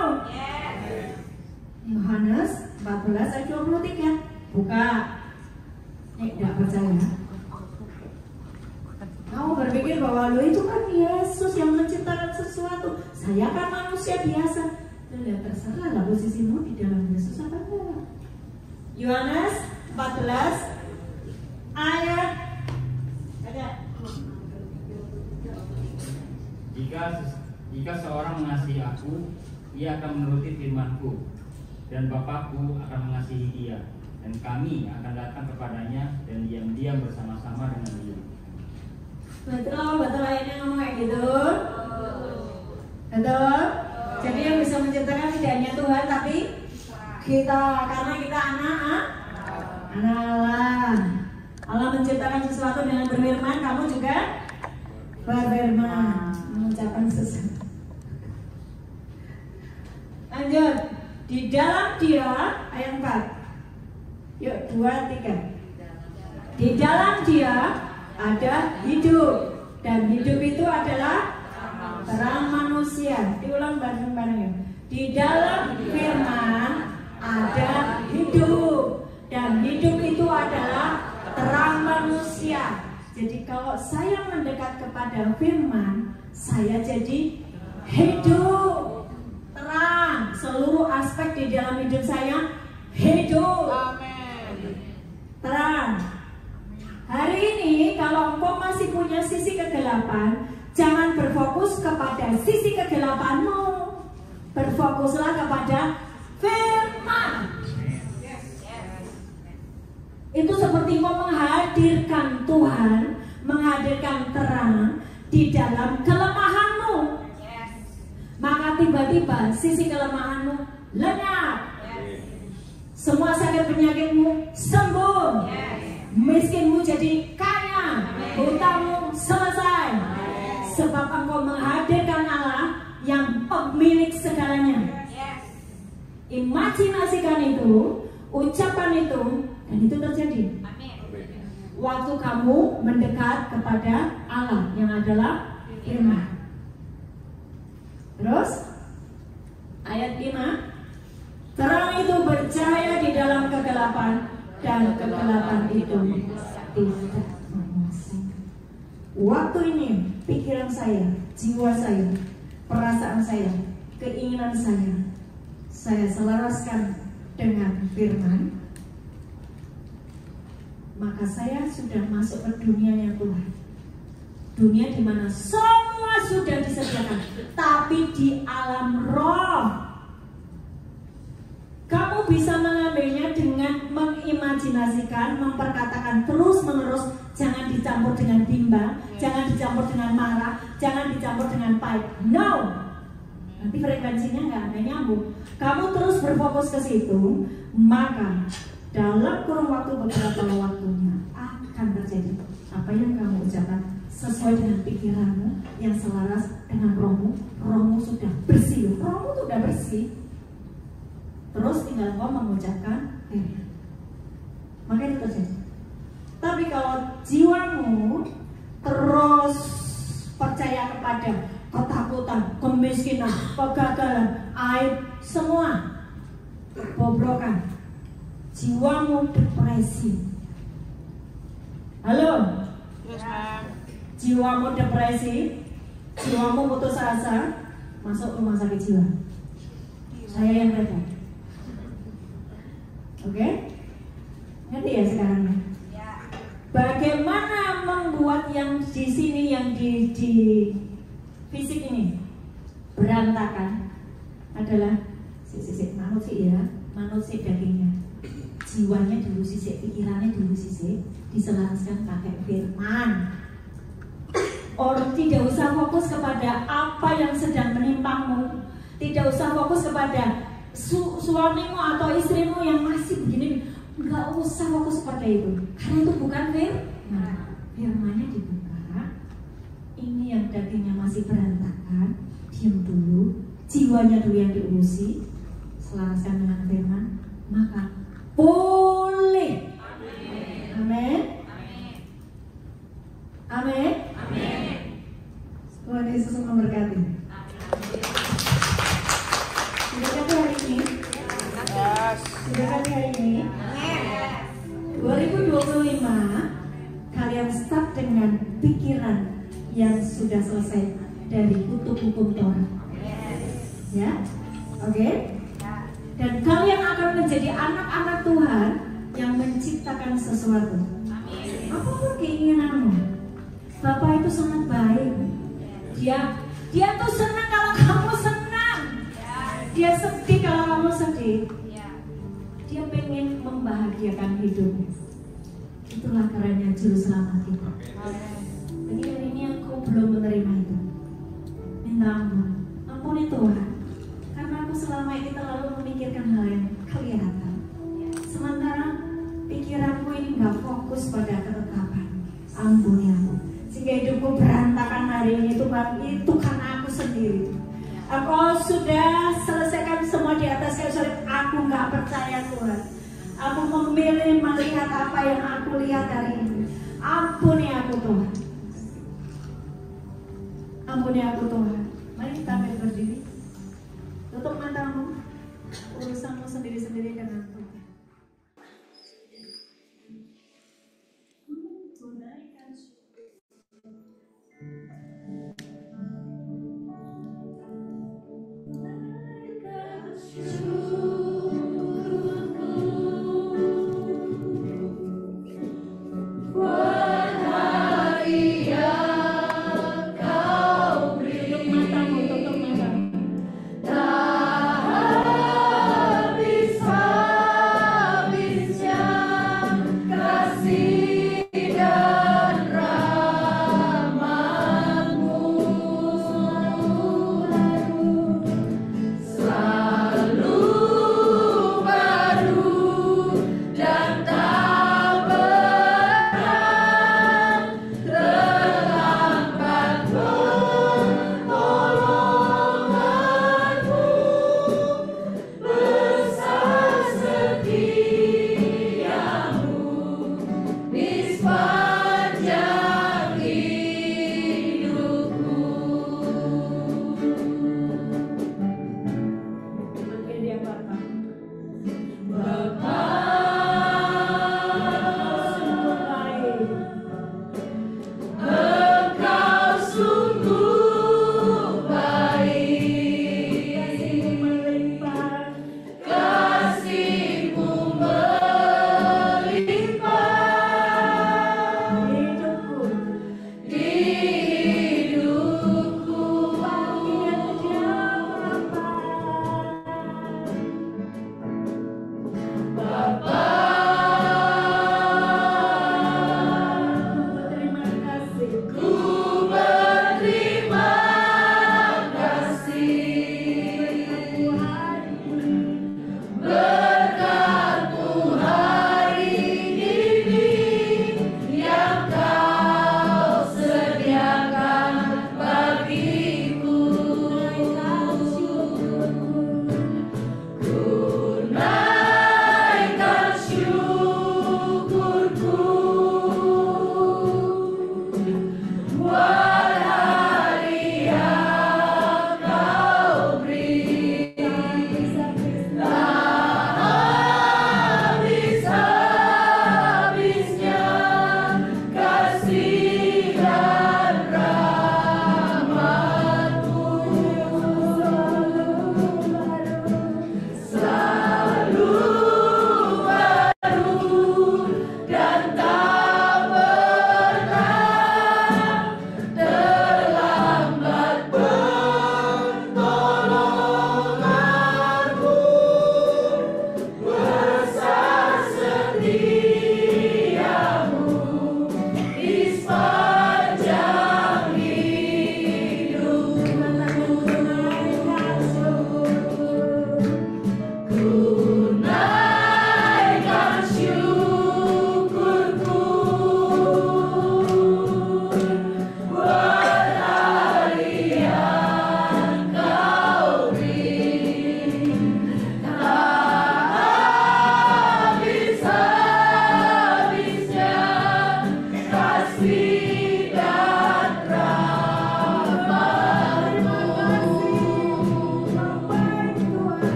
Yohanes 14 ayat 23. Buka. Tidak percaya. Kamu berpikir bahwa lo itu kan Yesus yang menciptakan sesuatu. Saya kan manusia biasa. Ya terserah lah posisimu di dalam Yesus apa enggak. Yohanes 14 ayat ada. Jika seorang mengasihi aku, ia akan menuruti firman-Ku, dan Bapakku akan mengasihi dia, dan kami akan datang kepadanya dan diam-diam bersama-sama dengan dia. Betul ayatnya ngomong kayak gitu. Betul. Jadi yang bisa menciptakan tidak hanya Tuhan tapi kita, karena kita anak Allah. Allah menciptakan sesuatu dengan berfirman, kamu juga berfirman, mengucapkan sesuatu. Lanjut. Di dalam dia, ayat 4. Yuk, 2, 3. Di dalam dia ada hidup, dan hidup itu adalah terang manusia. Diulang bareng-bareng ya. Di dalam firman ada hidup, dan hidup itu adalah terang manusia. Jadi kalau saya mendekat kepada firman, saya jadi hidup, terang. Seluruh aspek di dalam hidup saya hidup. Amin. Terang. Hari ini kalau engkau masih punya sisi kegelapan, jangan berfokus kepada sisi kegelapanmu. Berfokuslah kepada firman. Itu seperti mau menghadirkan Tuhan, menghadirkan terang di dalam kelemahanmu. Maka tiba-tiba sisi kelemahanmu lenyap. Semua sakit penyakitmu sembuh. Miskinmu jadi kaya. Hutangmu selesai. Sebab engkau menghadirkan Allah yang pemilik segalanya. Imajinasikan itu, ucapan itu, dan itu terjadi. Waktu kamu mendekat kepada Allah yang adalah firman. Terus ayat 5, terang itu bercahaya di dalam kegelapan, dan kegelapan itu tidak menguasai. Waktu ini pikiran saya, jiwa saya, perasaan saya, keinginan saya selaraskan dengan firman, maka saya sudah masuk ke dunianya Tuhan. Dunia di mana semua sudah disediakan, tapi di alam roh. Kamu bisa mengambilnya dengan mengimajinasikan, memperkatakan terus-menerus. Jangan dicampur dengan bimbang, jangan dicampur dengan marah, jangan dicampur dengan pahit. No, nanti frekuensinya nggak nyambung. Kamu terus berfokus ke situ, maka dalam kurun waktu beberapa waktunya akan terjadi apa yang kamu ucapkan sesuai dengan pikiranmu yang selaras dengan rohmu. Rohmu sudah bersih, rohmu sudah bersih. Terus tinggal kau mengucapkan firman, maka itu terjadi. Tapi kalau jiwamu terus percaya kepada ketakutan, kemiskinan, kegagalan, aib, semua kebobrokan, jiwamu depresi. Halo? Jiwamu depresi, jiwamu putus asa, masuk rumah sakit jiwa. Saya yang repot. Oke? Ngerti ya sekarang? Bagaimana membuat yang di sini, yang di fisik ini berantakan adalah sisi manusia, manusia dagingnya, jiwanya dulu sisi, pikirannya dulu sisi, diselaraskan pakai firman. Orang tidak usah fokus kepada apa yang sedang menimpamu, tidak usah fokus kepada suamimu atau istrimu yang masih begini. Nggak usah fokus pada itu, karena itu bukan firman. Firmannya dibuka. Ini yang dagingnya masih berantakan, diam dulu, jiwanya dulu yang diurusi, selaraskan dengan firman, maka boleh. Amin. Amin. Tuhan Yesus memberkati. Sudahkah hari ini? Sudahkah hari ini? 2025 kalian start dengan pikiran yang sudah selesai dari kutub hukum Torah. Ya, oke? Dan kalian akan menjadi anak-anak Tuhan yang menciptakan sesuatu. Apapun keinginanmu, Bapak itu sangat baik. Dia tuh senang kalau kamu senang. Dia sedih kalau kamu sedih. Dia pengen membahagiakan hidupnya. Itulah kerennya Juru Selamat kita. Jadi hari ini aku belum menerima itu. Minta ampun, ampuni Tuhan. Karena aku selama ini terlalu memikirkan hal yang kelihatan. Sementara pikiranku ini gak fokus pada ketetapan. Ampuni aku. Sehingga hidupku berantakan hari ini Tuhan. Itu karena aku sendiri. Aku sudah selesaikan semua di atas kayu salib. Aku gak percaya Tuhan. Aku memilih melihat apa yang aku lihat hari ini. Ampuni aku Tuhan. Ampuni aku Tuhan. Mari kita berdiri. Tutup matamu. Urusanmu sendiri-sendiri dengan Tuhan.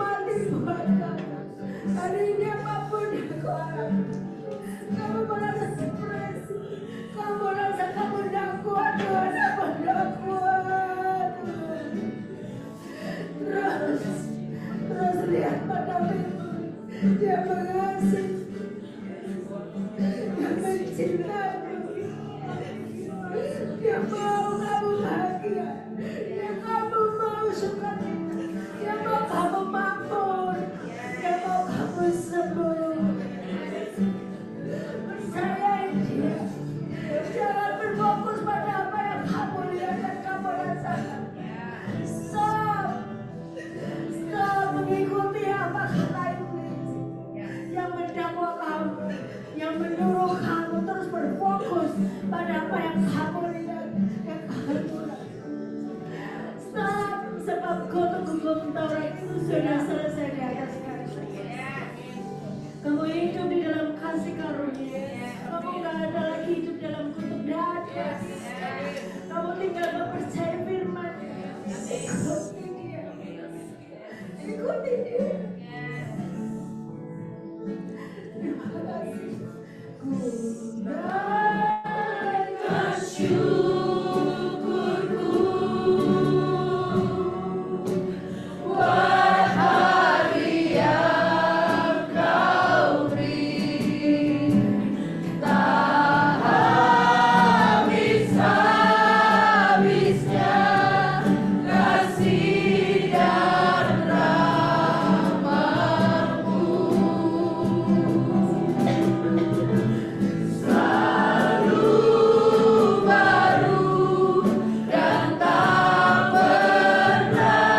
mati buat kamu. Hari ini apapun yang kau alami, kamu merasa depresi, kamu merasa kamu tidak kuat, Tuhan, apa tidak kuat, Tuhan. Terus lihat pada Firman, dia mengasihi, dia mencintaimu, dia mau kamu bahagia, dia kamu mau sukacita, dia mau kamu makmur, dia mau kamu sembuh. Percayai dia, jangan berfokus pada apa yang kamu lihat dan kamu rasakan. Stop mengikuti apa kata iblis yang mendakwa kamu, yang menyuruh kamu terus berfokus pada apa yang kamu lihat, yang kamu rasakan. Stop, sebab kutuk Taurat itu sudah selesai di atas kayu. Kamu hidup di dalam kasih karunia. Kamu gak ada lagi hidup dalam kutuk dada. Kamu tinggal mempercayai firman. Ikuti dia. Ikuti dia. Terima kasih. Ku naikkan syukurku buat hari yang kau beri. Tak habis-habisnya kasih dan rahmat-Mu. Selalu baru dan tak pernah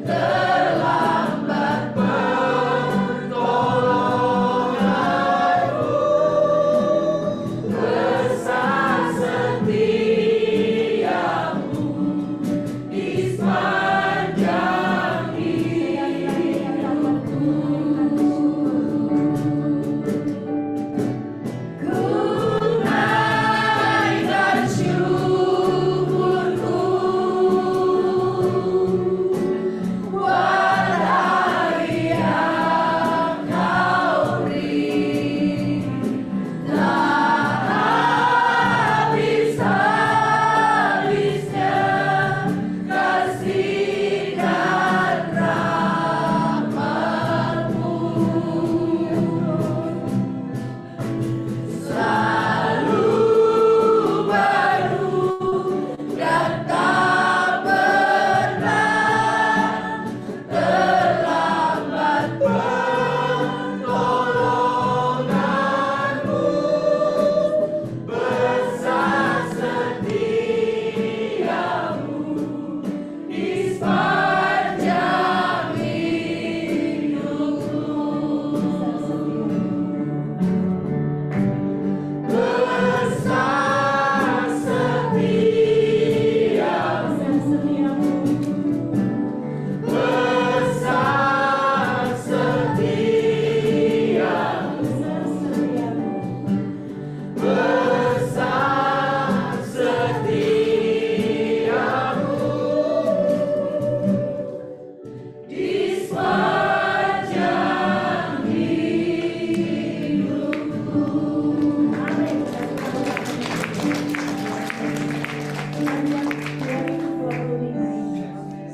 terlambat pertolongan-Mu. Besar setiamu di sepanjang hidupku. Ku naikkan syukurku buat hari yang kau beri. Tak habis-habisnya kasih dan rahmat-Mu. Selalu baru dan tak pernah terlambat pertolongan-Mu. Besar setiamu di sepanjang hidupku. Besar setiamu, besar setiamu, besar setiamu di sepanjang hidupku. Amin.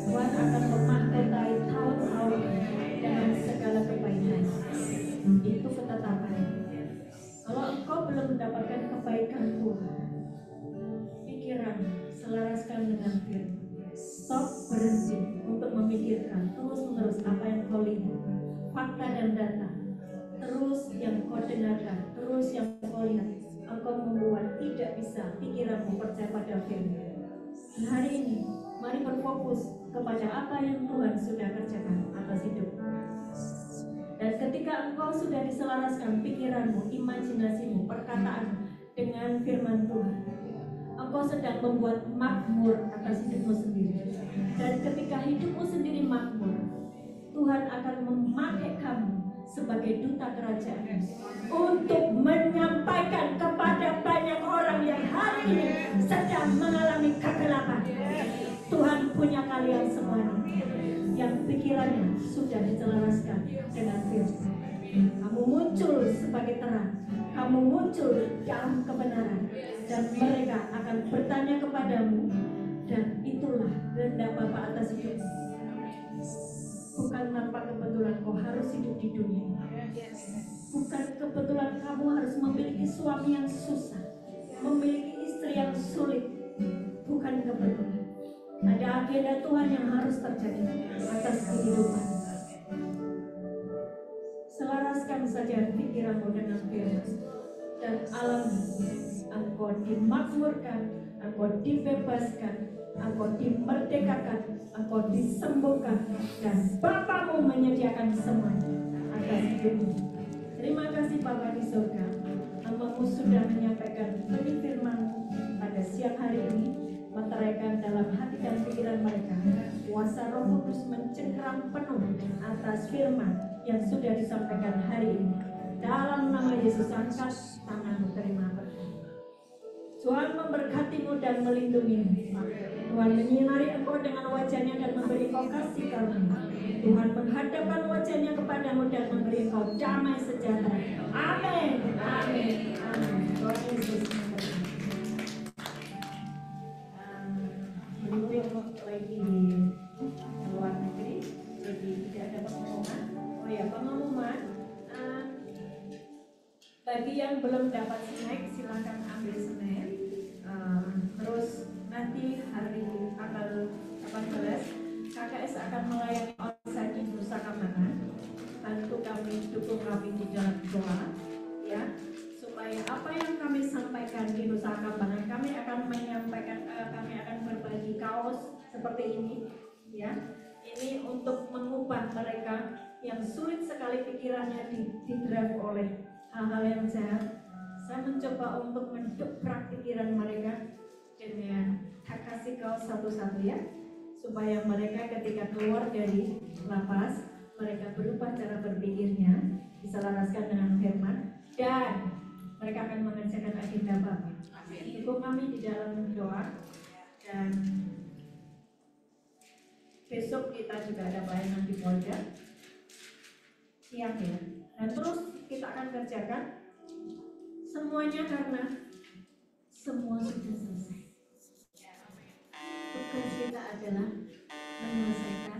Tuhan akan memahkotai tahun-tahun dengan segala kebaikan. Itu ketetapan. Kalau engkau belum mendapatkan kebaikan Tuhan, pikiran selaraskan dengan firman. Stop, berhenti untuk memikirkan terus-menerus apa yang kau lihat, fakta dan data. Terus yang kau dengarkan, terus yang kau lihat, engkau membuat tidak bisa pikiranmu percaya pada firman. Hari ini, mari berfokus kepada apa yang Tuhan sudah kerjakan atas hidupmu. Dan ketika engkau sudah diselaraskan pikiranmu, imajinasimu, perkataanmu dengan firman Tuhan, engkau sedang membuat makmur atas hidupmu sendiri. Dan ketika hidupmu sendiri makmur, Tuhan akan memakai kamu sebagai duta kerajaan untuk menyampaikan kepada banyak orang yang hari ini sedang mengalami kegelapan. Tuhan punya kalian semuanya. yang pikirannya sudah diselaraskan dengan firman. Kamu muncul sebagai terang, kamu muncul dalam kebenaran, dan mereka akan bertanya kepadamu, dan itulah kehendak Bapa atas hidupmu. Bukan tanpa kebetulan kau harus hidup di dunia ini. Bukan kebetulan kamu harus memiliki suami yang susah, memiliki istri yang sulit. Bukan kebetulan. Ada agenda Tuhan yang harus terjadi atas kehidupan. Selaraskan saja pikiranmu dengan firman dan alami. Engkau dimakmurkan, engkau dibebaskan, engkau dimerdekakan, engkau disembuhkan, dan Bapamu menyediakan semuanya atas hidupmu. Terima kasih Bapa di surga, Hamba-Mu sudah menyampaikan benih firman-Mu pada siang hari ini, meteraikan dalam hati dan pikiran mereka. Kuasa Roh Kudus mencengkeram penuh atas firman yang sudah disampaikan hari ini. Dalam nama Yesus, angkat tanganmu, terima berkat. Tuhan memberkatimu dan melindungimu. Tuhan menyinari engkau dengan wajahnya dan memberi engkau kasih karunia. Tuhan menghadapkan wajahnya kepadamu dan memberi engkau damai sejahtera. Amin. Amin. Amin. Tuhan Yesus memberkati. Berikut lagi di luar negeri, jadi tidak ada pengumuman. Oh ya, pengumuman. Bagi yang belum dapat snack, silakan ambil snack. Terus nanti hari tanggal 18 KKS akan melayani onsite di Nusa Kambangan. Bantu kami, dukung kami di dalam doa, ya, supaya apa yang kami sampaikan di Nusa Kambangan, kami akan menyampaikan, kami akan berbagi kaos seperti ini, ya. Ini untuk mengubah mereka yang sulit sekali pikirannya di-drive oleh hal-hal yang jahat. Saya mencoba untuk mendobrak pikiran mereka dengan hak kasih kaos satu-satu, ya, supaya mereka ketika keluar dari lapas, mereka berubah cara berpikirnya, diselaraskan dengan firman, dan mereka akan mengerjakan agenda Bapa. Dukung kami di dalam doa, dan besok kita juga ada pelayanan di Polda siang, ya. Dan terus kita akan kerjakan semuanya karena semua sudah selesai. Tugas kita adalah menyelesaikan